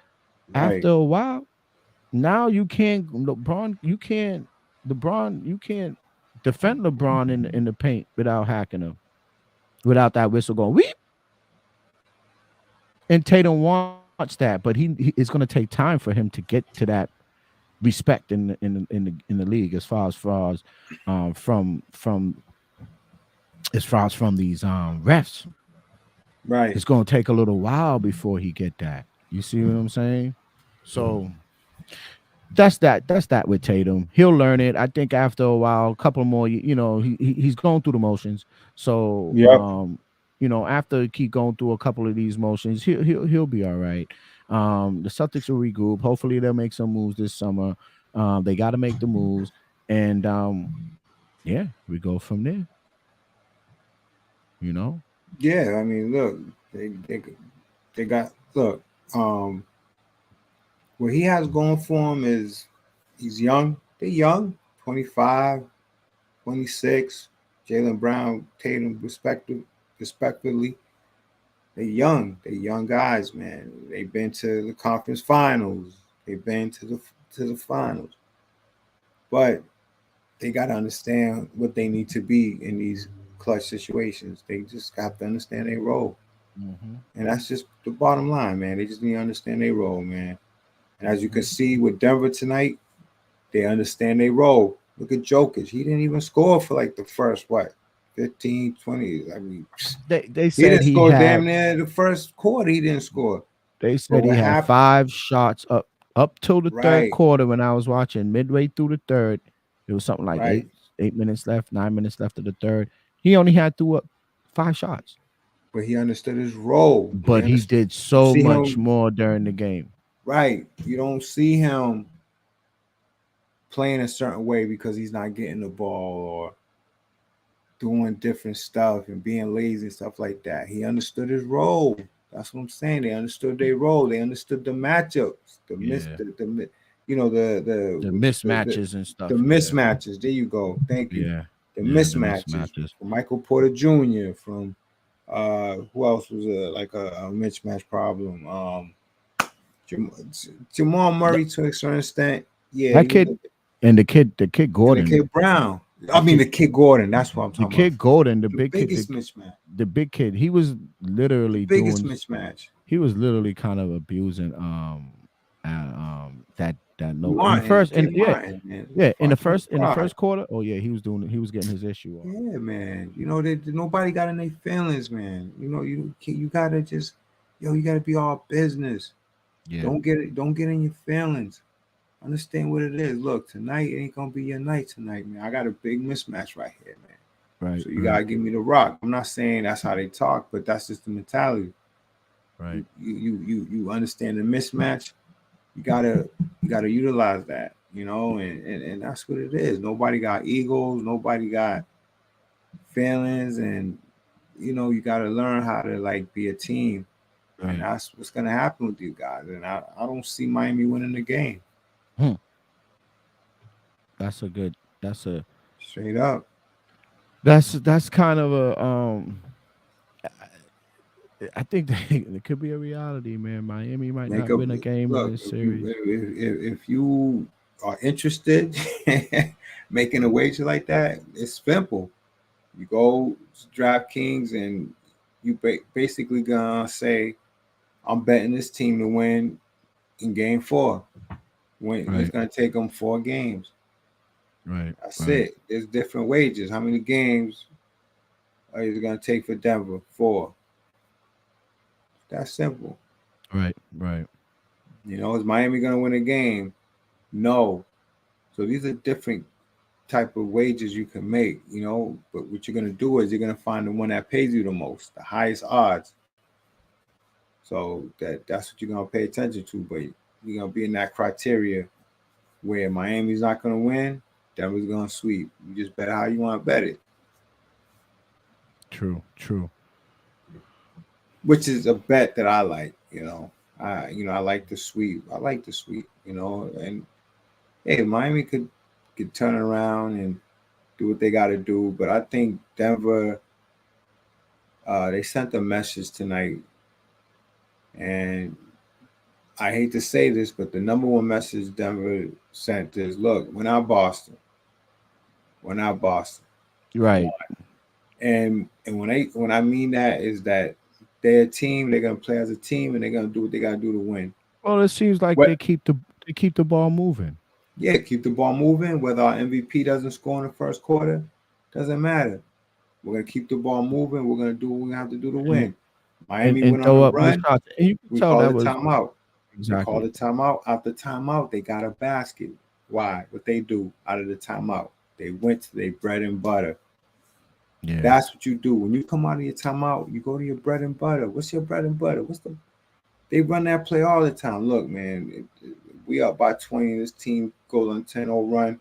Right. After a while, now you can't defend LeBron in the paint without hacking him, without that whistle going weep. And Tatum wants that, but it's going to take time for him to get to that respect in the league as far as from these refs. Right. It's going to take a little while before he get that. You see what I'm saying? So that's that with Tatum. He'll learn it. I think after a while, a couple more, he's going through the motions. So Yep. after he keep going through a couple of these motions, he'll be all right. The Celtics will regroup. Hopefully they'll make some moves this summer. They got to make the moves, and yeah, we go from there. You know. Yeah. I mean, look, they got look. What he has going for him is he's young. They're young, 25, 26. Jaylen Brown, Tatum, respectively. They're young. They're young guys, man. They've been to the conference finals. They've been to the finals. But they got to understand what they need to be in these clutch situations. They just got to understand their role. Mm-hmm. And that's just the bottom line, man. They just need to understand their role, man. And as you can see with Denver tonight, they understand their role. Look at Jokic. He didn't even score for like the first, 15, 20. I mean, They he said didn't he score damn had. near the first quarter. He didn't score. They But said he what had happened? 5 shots up till the third Right, quarter when I was watching. Midway through the third, it was something like right. 8 minutes left, 9 minutes left of the third. He only had 5 shots, But he understood his role. He but he understood. did You so see much him, more during the game. right. You don't see him playing a certain way because he's not getting the ball or doing different stuff and being lazy and stuff like that. He understood his role. That's what I'm saying. They understood their role. They understood the matchups, Yeah, you know, the the mismatches and the stuff. Yeah, mismatches. There you go. Thank you. yeah, The yeah. The mismatches mismatches. from Michael Porter Jr. from who else was a mismatch problem? Jam- Jamal Th- Murray to a certain extent. Yeah, That he was kid and the kid and the Gordon, kid Brown. the I mean kid the kid Gordon. That's what I'm the talking about. kid Gordon, the The big kid, biggest mismatch. the big kid. He was The literally biggest doing. mismatch. He was literally kind of abusing that note in the Martin, first and Kid yeah, Martin, man. yeah, in the Fucking first in the fraud. first quarter. Oh yeah, he was getting his issue off. Yeah, man. You know, nobody got in their feelings, man. You know, you gotta just, you gotta be all business. Yeah, Don't get in your feelings. Understand what it is. Look, tonight ain't gonna be your night tonight, man. I got a big mismatch right here, man. right, So you right, gotta give me the rock. I'm not saying that's how they talk, but that's just the mentality. right, You understand the mismatch. You gotta utilize that, and that's what it is. Nobody got egos, nobody got feelings, and you gotta learn how to like be a team. And right. that's what's gonna happen with you guys. And I don't see Miami winning the game. Hmm. That's a good. That's a Straight up. that's kind of a I think it could be a reality, man. Miami might Make not up win a game in look, this if you series. if you are interested making a wager like that, it's simple. You go to DraftKings and you basically gonna say, I'm betting this team to win in game 4. When it's Right, gonna take them 4 games. Right. That's Right. it. There's different wages. How many games are you gonna take for Denver? 4. That's simple. Right. Right. Is Miami gonna win a game? No. So these are different type of wages you can make, but what you're gonna do is you're gonna find the one that pays you the most, the highest odds. So that's what you're gonna pay attention to. But you're gonna be in that criteria where Miami's not gonna win, Denver's gonna sweep. You just bet how you want to bet it, True. True. which is a bet that I like. I like the sweep. I like the sweep. And hey, Miami could turn around and do what they got to do. But I think Denver, they sent a message tonight, and I hate to say this, but the number one message Denver sent is, "Look, we're not Boston. We're not Boston." Right. And when I mean that is that they're a team. They're gonna play as a team, and they're gonna do what they gotta do to win. Well, it seems like What? they keep the ball moving. Yeah, keep the ball moving. Whether our MVP doesn't score in the first quarter, doesn't matter. We're gonna keep the ball moving. We're gonna do what we have to do to And win. Miami and went on throw a up more run. shots. And you can We tell called that a was timeout. We called exactly a timeout. After timeout, they got a basket. Why? What they do out of the timeout? They went to their bread and butter. yeah. That's what you do. When you come out of your timeout, you go to your bread and butter. What's your bread and butter? They run that play all the time. Look, man, we up by 20. This team goes on 10-0 run.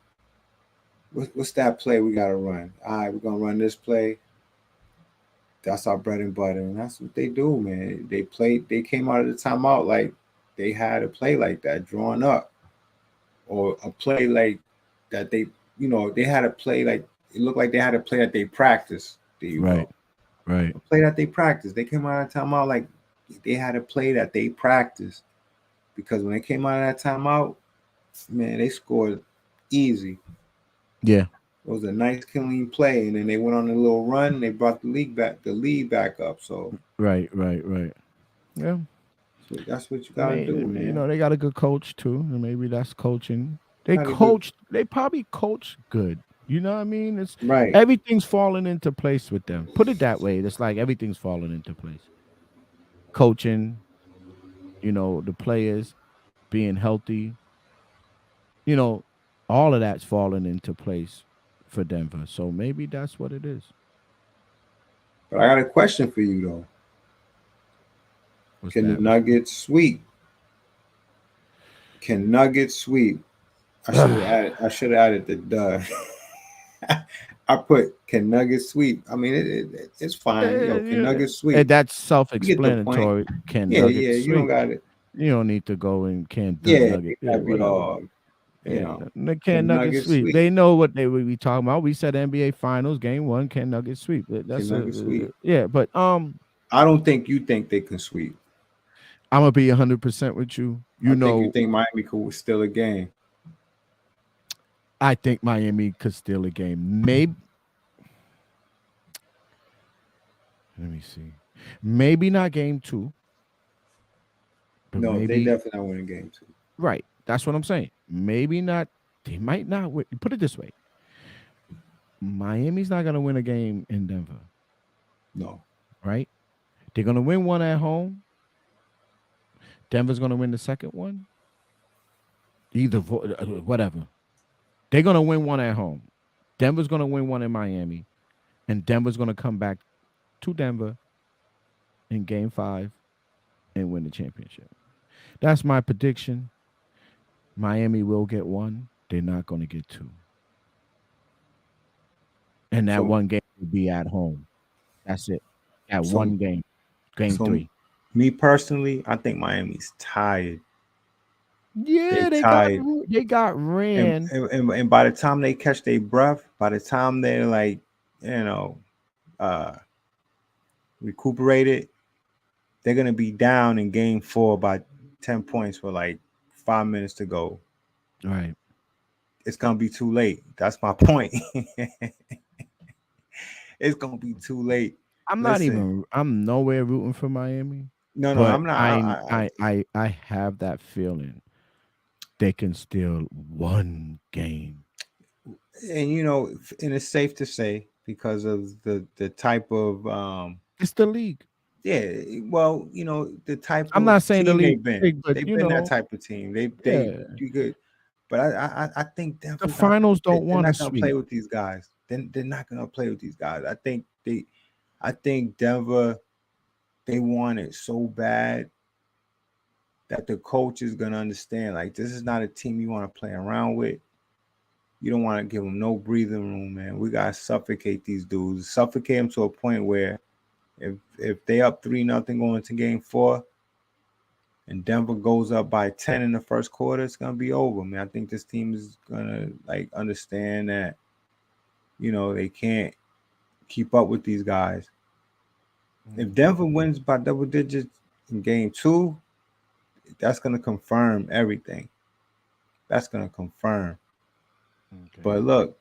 What's that play we got to run? All right, we're going to run this play. That's our bread and butter. And that's what they do, man. They came out of the timeout like they had a play like that drawn up, or a play like that they had a play like it looked like they had a play that they practiced. There you Right. go. Right. A play that they practiced. They came out of timeout like they had a play that they practiced, because when they came out of that timeout, man, they scored easy. Yeah. It was a nice clean play, and then they went on a little run. And they brought the lead back up. So Right. Right. Right. Yeah. that's what you I gotta do, mean, man. they got a good coach too, and maybe that's coaching. They Got a good coached. They probably coach good. You know what I mean? It's right. everything's falling into place with them. Put it that way. It's like everything's falling into place. Coaching, the players being healthy, you know, all of that's falling into place for Denver. So maybe that's what it is. But I got a question for you though. What's Can the that? What's Nuggets sweep? Can Nuggets sweep? that? I should have added the duh. I put can Nuggets sweep. I mean, it's fine. Can Nuggets sweep? That's You get the point. self-explanatory. Can Yeah, yeah. Nuggets You don't sweep? got it. You don't need to go and can Yeah, Nugget. it Yeah, gotta be whatever. all. You Yeah, know, they can can Nuggets Nuggets sweep. sweep? They know what they would be talking about. We said NBA Finals Game 1. Can Nuggets sweep? Can That's Nuggets sweep? yeah. But I don't think you think they can sweep. I'm gonna be 100% with you. I think you think Miami could steal a game. I think Miami could steal a game. Maybe. Let me see. Maybe not Game 2, but No, they maybe definitely not winning game 2. right. That's what I'm saying. Maybe not. They might not win. Put it this way: Miami's not gonna win a game in Denver. No. Right? They're gonna win one at home. Denver's gonna win the second one. Either whatever. They're gonna win one at home. Denver's gonna win one in Miami, and Denver's gonna come back to Denver in Game 5 and win the championship. That's my prediction. Miami will get one. They're not going to get two. And that So one game will be at home. That's it. That so one game. Game so 3. me personally, I think Miami's tired. Yeah, They tired. they got ran. And by the time they catch their breath, by the time they're like, you know, uh recuperated, they're gonna be down in game 4 by 10 points with like 5 minutes to go. Right. It's gonna be too late. That's my point. It's gonna be too late. Listen, I'm nowhere rooting for Miami. no, But I'm not. I have that feeling they can steal one game. and and it's safe to say because of the type of It's the league. yeah, well, the type I'm of not saying the team league they've been. big, but They've been that type of team. They yeah, do good, but I think the Denver's not. finals don't They're want to not gonna play sweep. with these guys. They're not gonna play with these guys. I think Denver, they want it so bad that the coach is gonna understand. Like, this is not a team you want to play around with. You don't want to give them no breathing room, man. We gotta suffocate these dudes. Suffocate them to a point where if they up 3-0 going to game 4, and Denver goes up by 10 in the first quarter, it's gonna be over, man. I think this team is gonna like understand that, they can't keep up with these guys. If Denver wins by double digits in game 2, that's gonna confirm everything. That's gonna confirm. Okay. But look,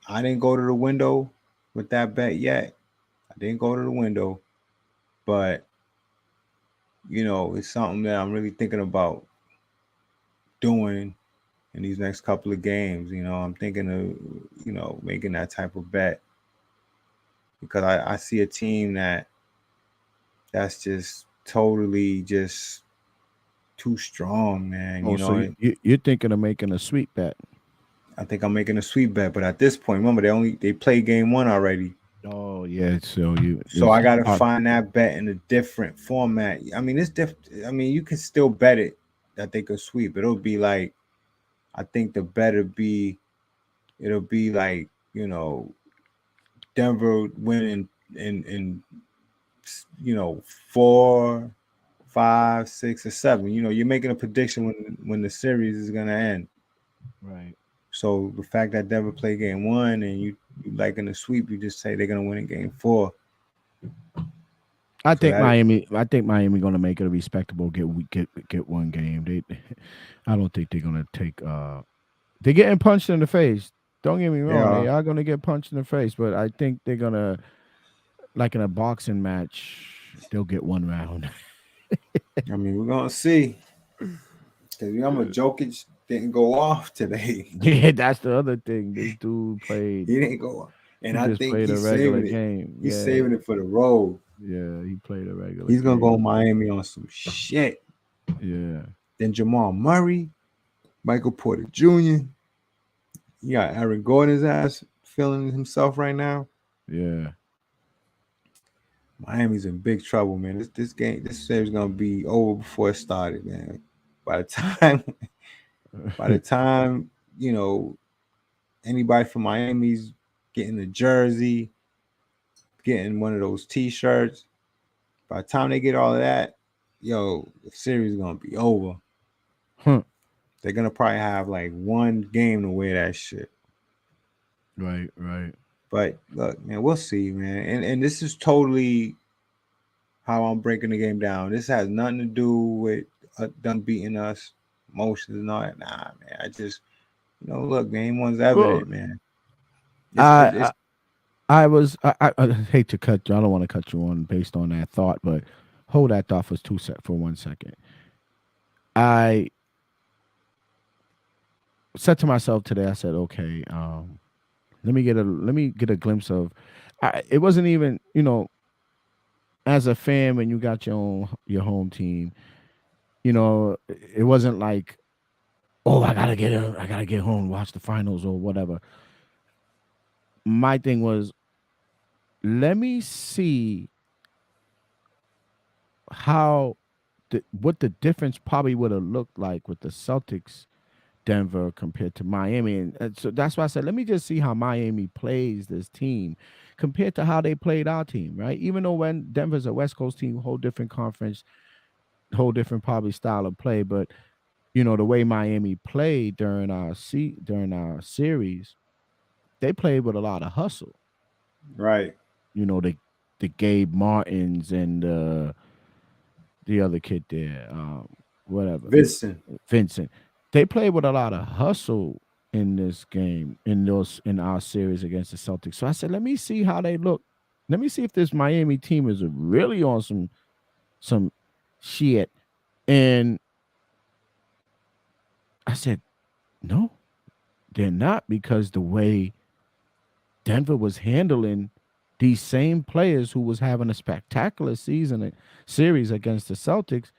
I didn't go to the window with that bet yet. I didn't go to the window, but it's something that I'm really thinking about doing in these next couple of games. I'm thinking of, making that type of bet because I see a team that's just totally just too strong, man. Oh, so you're thinking of making a sweep bet? I think I'm making a sweet bet, but at this point, remember they played game 1 already. Oh yeah, so I got to find that bet in a different format. I mean, it's different. I mean, you can still bet it that they could sweep. It'll be like, I think the bet it'll be like, Denver winning in 4, 5, 6, or 7. You're making a prediction when the series is gonna end. right. So the fact that Denver played game 1 and you like in the sweep, you just say they're gonna win in game 4. I think Miami going to make it a respectable get one game. I don't think they're going to take. They're getting punched in the face. Don't get me wrong. They are going to get punched in the face, but I think they're going to, like in a boxing match, they'll get one round. I mean, we're gonna see. Because Jokic didn't go off today. Yeah, that's the other thing. This dude played. He didn't go off, and I think played he's a regular saving game. He's saving it for the road. Yeah, he played a regular. He's gonna go Miami on some shit. Yeah. Then Jamal Murray, Michael Porter Jr. You got Aaron Gordon's ass feeling himself right now. Yeah. Miami's in big trouble, man. This series gonna be over before it started, man. By the time anybody from Miami's getting a jersey, getting one of those T-shirts, by the time they get all of that, the series is gonna be over. They're gonna probably have like one game to wear that shit. Right. But look, man, we'll see, man. And this is totally how I'm breaking the game down. This has nothing to do with them beating us, emotions and all that. Nah, man. I just, look, game 1's evident, man. I hate to cut you. I don't want to cut you on based on that thought, but hold that thought for 1 second. I said to myself today, I said, okay, let me get a glimpse of. It wasn't even, as a fan when you got your home team, it wasn't like, oh, I gotta get home, watch the finals or whatever. My thing was, let me see what the difference probably would have looked like with the Celtics Denver compared to Miami. And so that's why I said, let me just see how Miami plays this team compared to how they played our team, right? Even though when Denver's a West Coast team, whole different conference, whole different probably style of play, but the way Miami played during our series, they played with a lot of hustle. Right. The Gabe Martins and the other kid there, whatever. Vincent. They played with a lot of hustle in this game, in our series against the Celtics. So I said, let me see how they look. Let me see if this Miami team is really on some shit. And I said, no, They're not, because the way Denver was handling these same players who was having a spectacular series against the Celtics,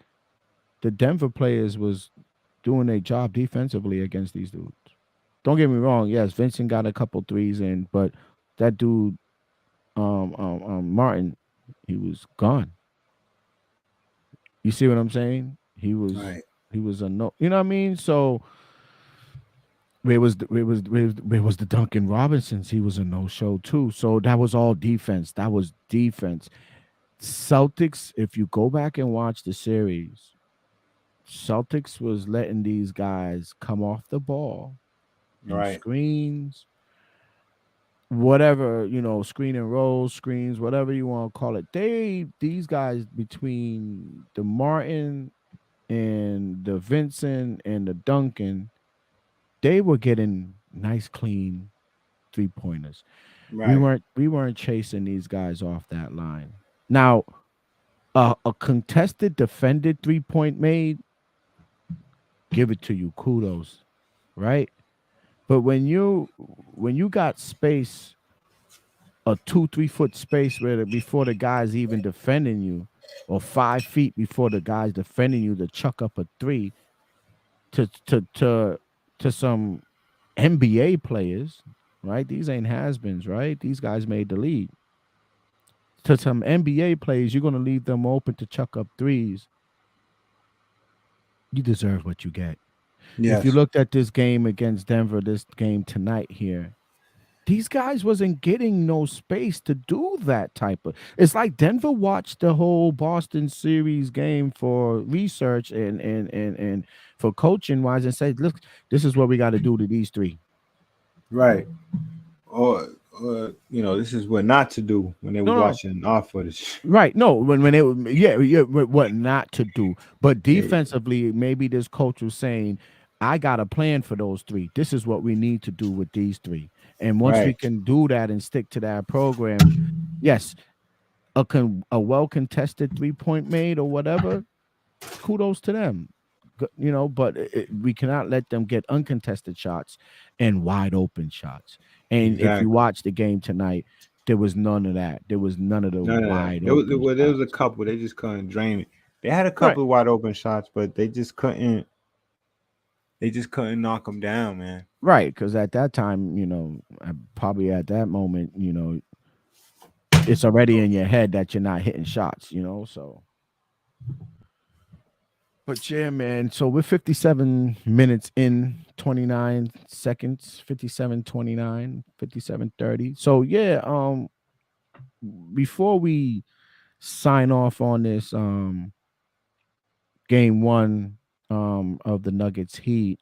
the Denver players was doing their job defensively against these dudes. Don't get me wrong. Yes, Vincent got a couple threes in, but that dude, Martin, he was gone. You see what I'm saying? Right. He was a no. You know what I mean? So where was the Duncan Robinsons? He was a no show too. So that was all defense. That was defense. Celtics. If you go back and watch the series, Celtics was letting these guys come off the ball and Right. screens, whatever, screen and rolls, screens, whatever you want to call it. These guys, between the Martin and the Vincent and the Duncan, they were getting nice, clean 3-pointers. We Right. weren't chasing these guys off that line. Now, a contested, defended 3-point made, give it to you, kudos, right? But when you got space, a 2-3 foot space before the guy's even defending you, or 5 feet before the guy's defending you, to chuck up a three to some NBA players, right? These ain't has-beens, right? These guys made the league. To some NBA players, you're gonna leave them open to chuck up threes. You deserve what you get. If you Yes. looked at this game against Denver, this game tonight here, these guys wasn't getting no space to do that type of. It's like Denver watched the whole Boston series game for research and for coaching wise, and said, "Look, this is what we got to do to these three." Right. Or this is what not to do when they were No, no, no. watching our footage. Right. No, when they, yeah, what not to do. But Yeah. defensively, maybe this coach was saying, I got a plan for those three. This is what we need to do with these three. And once we Right. can do that and stick to that program, yes, a well contested 3-point made or whatever, kudos to them. But we cannot let them get uncontested shots and wide open shots. And if you Exactly. watch the game tonight, there was none of that. There was none of the None of that. wide There was open well, there was a shots. couple. They just couldn't drain it. They had a Right. couple of wide open shots, but they just couldn't. They just couldn't knock them down, man. Right, because at that time, probably at that moment, it's already in your head that you're not hitting shots, so. But yeah, man. So we're 57 minutes in, 29 seconds, 57, 29, 57, 30. So yeah, before we sign off on this game one of the Nuggets Heat,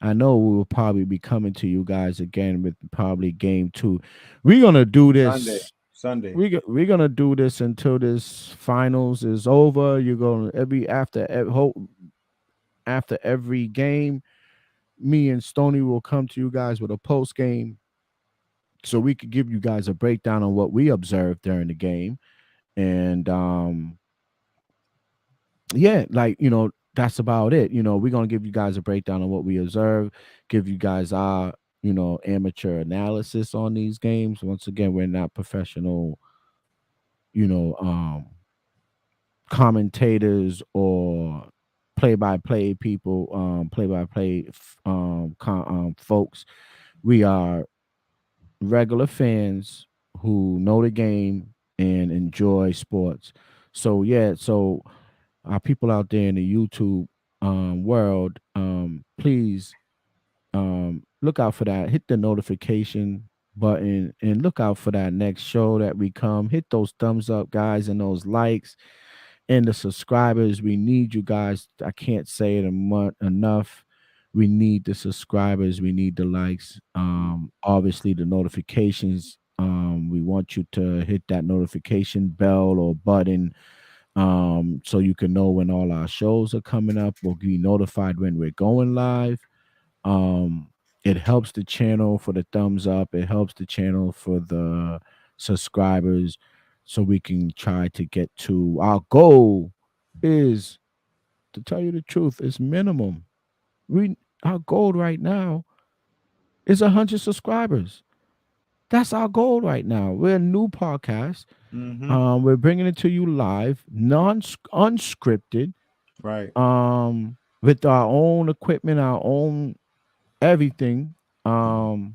I know we will probably be coming to you guys again with probably game two. We're gonna do this. Sunday. We're gonna do this until this finals is over. You're gonna after every game, me and Stoney will come to you guys with a post game, so we could give you guys a breakdown on what we observed during the game, and yeah, that's about it. We're gonna give you guys a breakdown on what we observe, give you guys our amateur analysis on these games. Once again, we're not professional, you know, commentators or play-by-play people, play-by-play folks. We are regular fans who know the game and enjoy sports. So yeah, so our people out there in the YouTube world, please look out for that. Hit the notification button and look out for that next show that we come. Hit those thumbs up, guys, and those likes and the subscribers. We need you guys. I can't say it enough. We need the subscribers. We need the likes. Obviously the notifications. We want you to hit that notification bell or button, so you can know when all our shows are coming up. We'll be notified when we're going live. It helps the channel for the thumbs up. It helps the channel for the subscribers, so we can try to get to our goal. Is, to tell you the truth, is minimum. Our goal right now is 100 subscribers. That's our goal right now. We're a new podcast. Mm-hmm. We're bringing it to you live, non unscripted, Right. with our own equipment, our own everything. Mhm.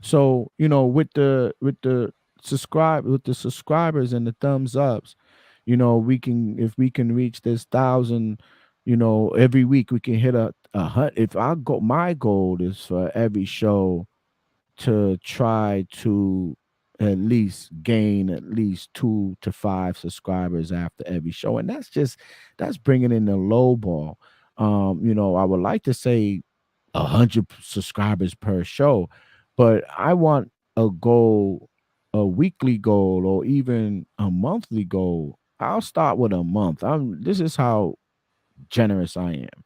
So with the subscribers and the thumbs ups, we can, if we can reach this 1,000, every week we can hit a hunt. If I go, my goal is for every show to try to at least gain at least 2 to 5 subscribers after every show, and that's bringing in the low ball. I would like to say 100 subscribers per show, but I want a goal, a weekly goal, or even a monthly goal. I'll start with a month. This is how generous I am.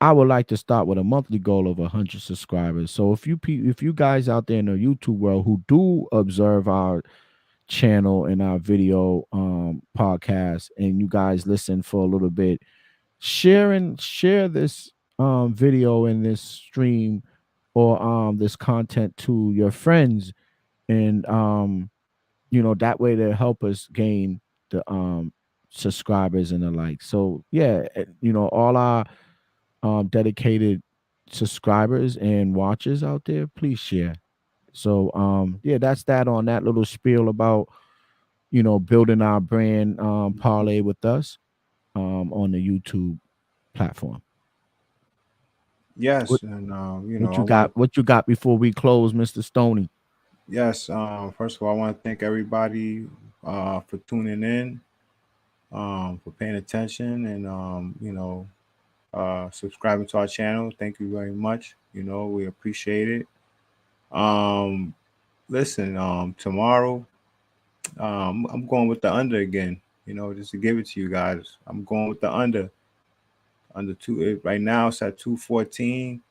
I would like to start with a monthly goal of 100 subscribers. So if you guys out there in the YouTube world who do observe our channel and our video podcast, and you guys listen for a little bit, share this video and this stream, or this content to your friends, and that way to help us gain the subscribers and the like. So yeah, all our dedicated subscribers and watchers out there, please share. So yeah, that's that on that little spiel about building our brand, Parlay with us, on the YouTube platform. Yes, What and what I you want got? to. What you got before we close, Mr. Stoney? Yes, first of all, I want to thank everybody for tuning in, for paying attention, and subscribing to our channel. Thank you very much. We appreciate it. Um, Listen, tomorrow, I'm going with the under again. Just to give it to you guys, I'm going with the under two. Right now, it's at 214. It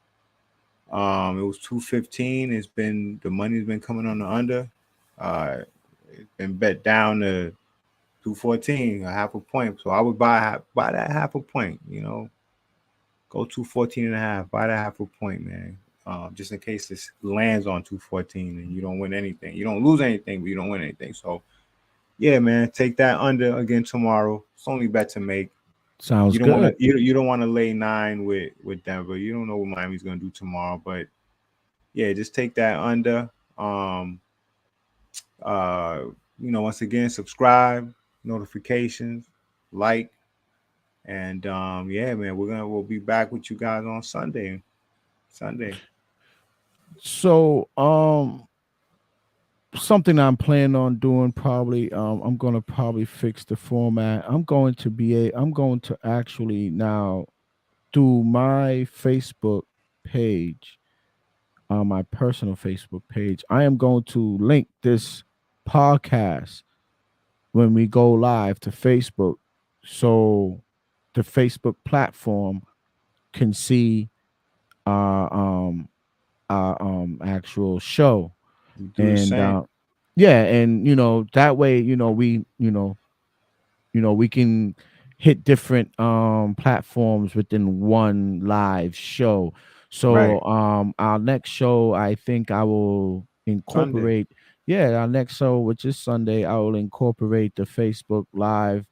was 215. The money's been coming on the under. Uh, it's been bet down to 214, a half a point. So I would buy that half a point. Go 214 and a half. Buy that half a point, man. Just in case this lands on 214 and you don't win anything. You don't lose anything, but you don't win anything. So yeah, man, take that under again tomorrow. It's only bet to make. Sounds You don't want to good. you don't want to lay 9 with Denver. You don't know what Miami's gonna do tomorrow, but yeah, just take that under. Um, uh, once again, subscribe, notifications, like, and yeah, man, we'll be back with you guys on Sunday. Sunday. So something I'm planning on doing, probably, I'm gonna probably fix the format. I'm going to actually now do my Facebook page, on my personal Facebook page. I am going to link this podcast when we go live to Facebook, so the Facebook platform can see our actual show. We do the And same. yeah, and that way, we can hit different platforms within one live show. Right. So our next show, I think I will Sunday. incorporate, yeah, our next show, which is Sunday, I will incorporate the Facebook live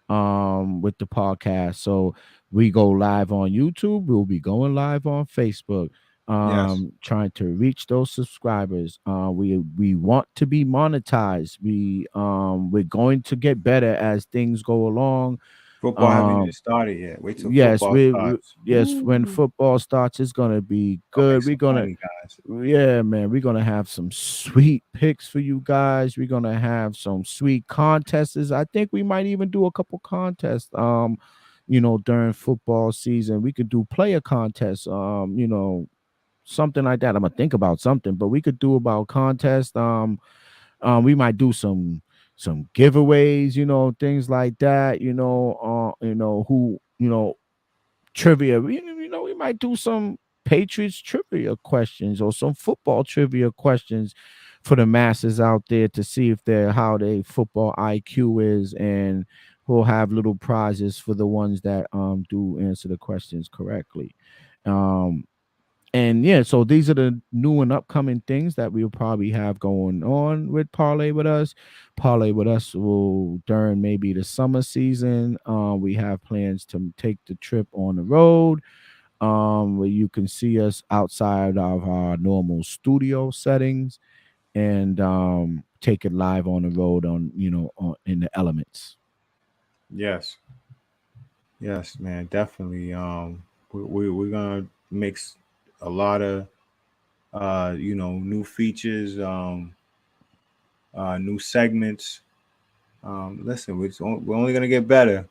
with the podcast. So we go live on YouTube, we'll be going live on Facebook, Yes. trying to reach those subscribers. We want to be monetized. We're going to get better as things go along. Football haven't even um started yet. Wait till yes, football starts. yes, when Woo. football starts, it's gonna be Gonna make good. We're some gonna, money, guys. yeah, man, we're gonna have some sweet picks for you guys. We're gonna have some sweet contests. I think we might even do a couple contests. During football season, we could do player contests. Something like that. I'm gonna think about something, but we could do about contest. We might do some giveaways, things like that. Who, trivia. We might do some Patriots trivia questions, or some football trivia questions for the masses out there, to see if they're how they football IQ is, and we'll have little prizes for the ones that do answer the questions correctly. Um And yeah, so these are the new and upcoming things that we'll probably have going on with Parlay with Us. Parlay with Us will during maybe the summer season. We have plans to take the trip on the road, where you can see us outside of our normal studio settings, and take it live on the road on in the elements. Yes, yes, man, definitely. We're gonna mix a lot of new features, new segments. Listen, we're only gonna get better.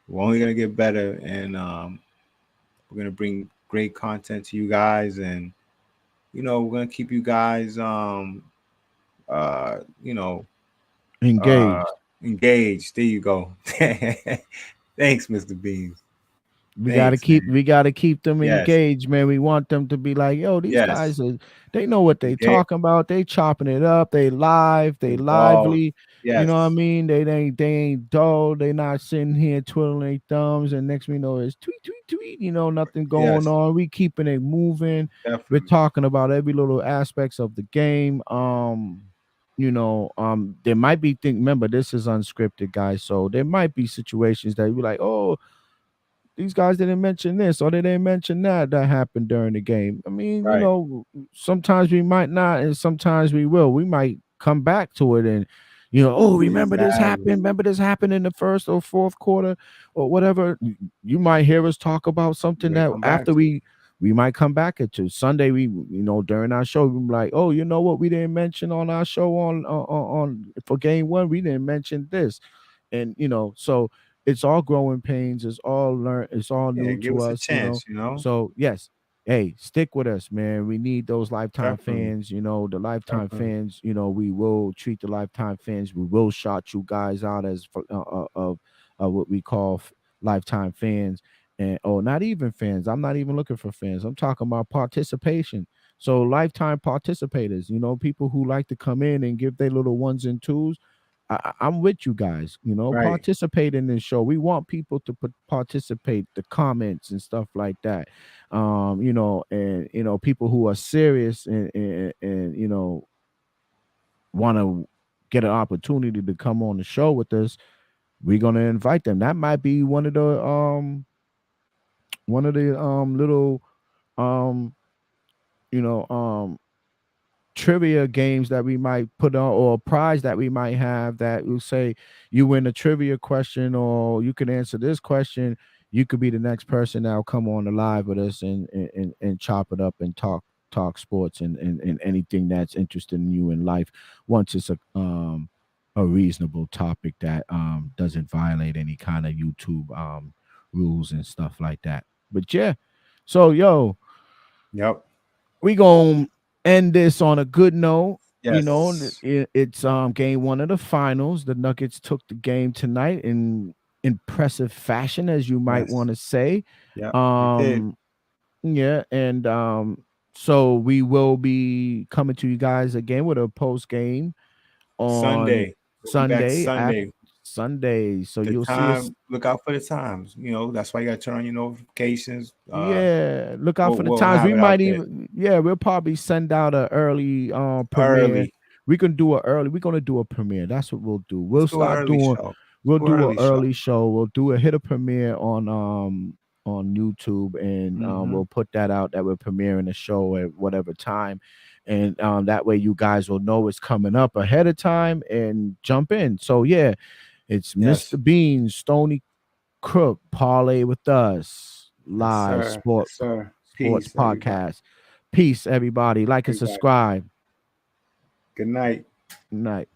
We're only gonna get better, and we're gonna bring great content to you guys, and we're gonna keep you guys uh you know uh Engaged. engaged. There you go. Thanks, Mr. Beans. Thanks, man. We gotta keep them Yes, engaged, man. We want them to be like, yo, these yes. guys are, they know what they Engage, talking about. They chopping it up. They live. They involved. lively. You know what I Yes, mean? They ain't dull. They not sitting here twiddling their thumbs. And next we know it's tweet tweet tweet. Nothing going yes, on. We keeping it moving. We're definitely. talking about every little aspects of the game. There might be things. Remember, this is unscripted, guys. So there might be situations that you're like, oh, these guys didn't mention this or they didn't mention that happened during the game. I mean, Right. sometimes we might not, and sometimes we will. We might come back to it and, oh, remember this happened? Exactly. Remember this happened in the first or fourth quarter or whatever. You might hear us talk about We're something gonna that come back after to it. we might come back into Sunday. We, during our show, we be like, oh, you know what? We didn't mention on our show on for game one. We didn't mention this, and so it's all growing pains. It's all learn. It's all Yeah, new give to us a us. chance. You know, So yes, hey, stick with us, man. We need those lifetime definitely, fans. The lifetime definitely. fans. We will treat the lifetime fans. We will shout you guys out as of what we call lifetime fans, and not even fans. I'm not even looking for fans. I'm talking about participation. So lifetime participators. People who like to come in and give their little ones and twos. I'm with you guys. Right. Participate in this show. We want people to participate, the comments and stuff like that. And people who are serious and want to get an opportunity to come on the show with us. We're gonna invite them. That might be one of the little um you know trivia games that we might put on, or a prize that we might have, that will say you win a trivia question or you can answer this question. You could be the next person that'll come on the live with us and chop it up and talk sports and anything that's interesting you in life, once it's a reasonable topic that doesn't violate any kind of YouTube rules and stuff like that. But yeah, so yo, Yep. we gonna end this on a good note. Yes. It's game one of the finals. The Nuggets took the game tonight in impressive fashion, as you might Yes. want to say. Yep. They did. Um, yeah, and so we will be coming to you guys again with a post game on Sunday. We'll be back Sunday after Sunday. Sunday. So The you'll see us. time. Look out for the times. That's why you got to turn on your notifications. Yeah, look out for the We'll times. have We it out might there even, yeah, we'll probably send out a early premiere. early. We can do a early. We're gonna do a premiere. That's what we'll do. Let's We'll do an start early doing. show. We'll Do an do a early show. early show. We'll do a hit a premiere on YouTube, and Mm-hmm. we'll put that out that we're premiering the show at whatever time, and that way you guys will know it's coming up ahead of time and jump in. So yeah, it's Yes. Mr. Bean, Stony Crook, Parlay with Us, Yes, live sir. Yes, sir. sports Peace, everybody. podcast. Peace, everybody. Like and Everybody. subscribe. Good night. Night.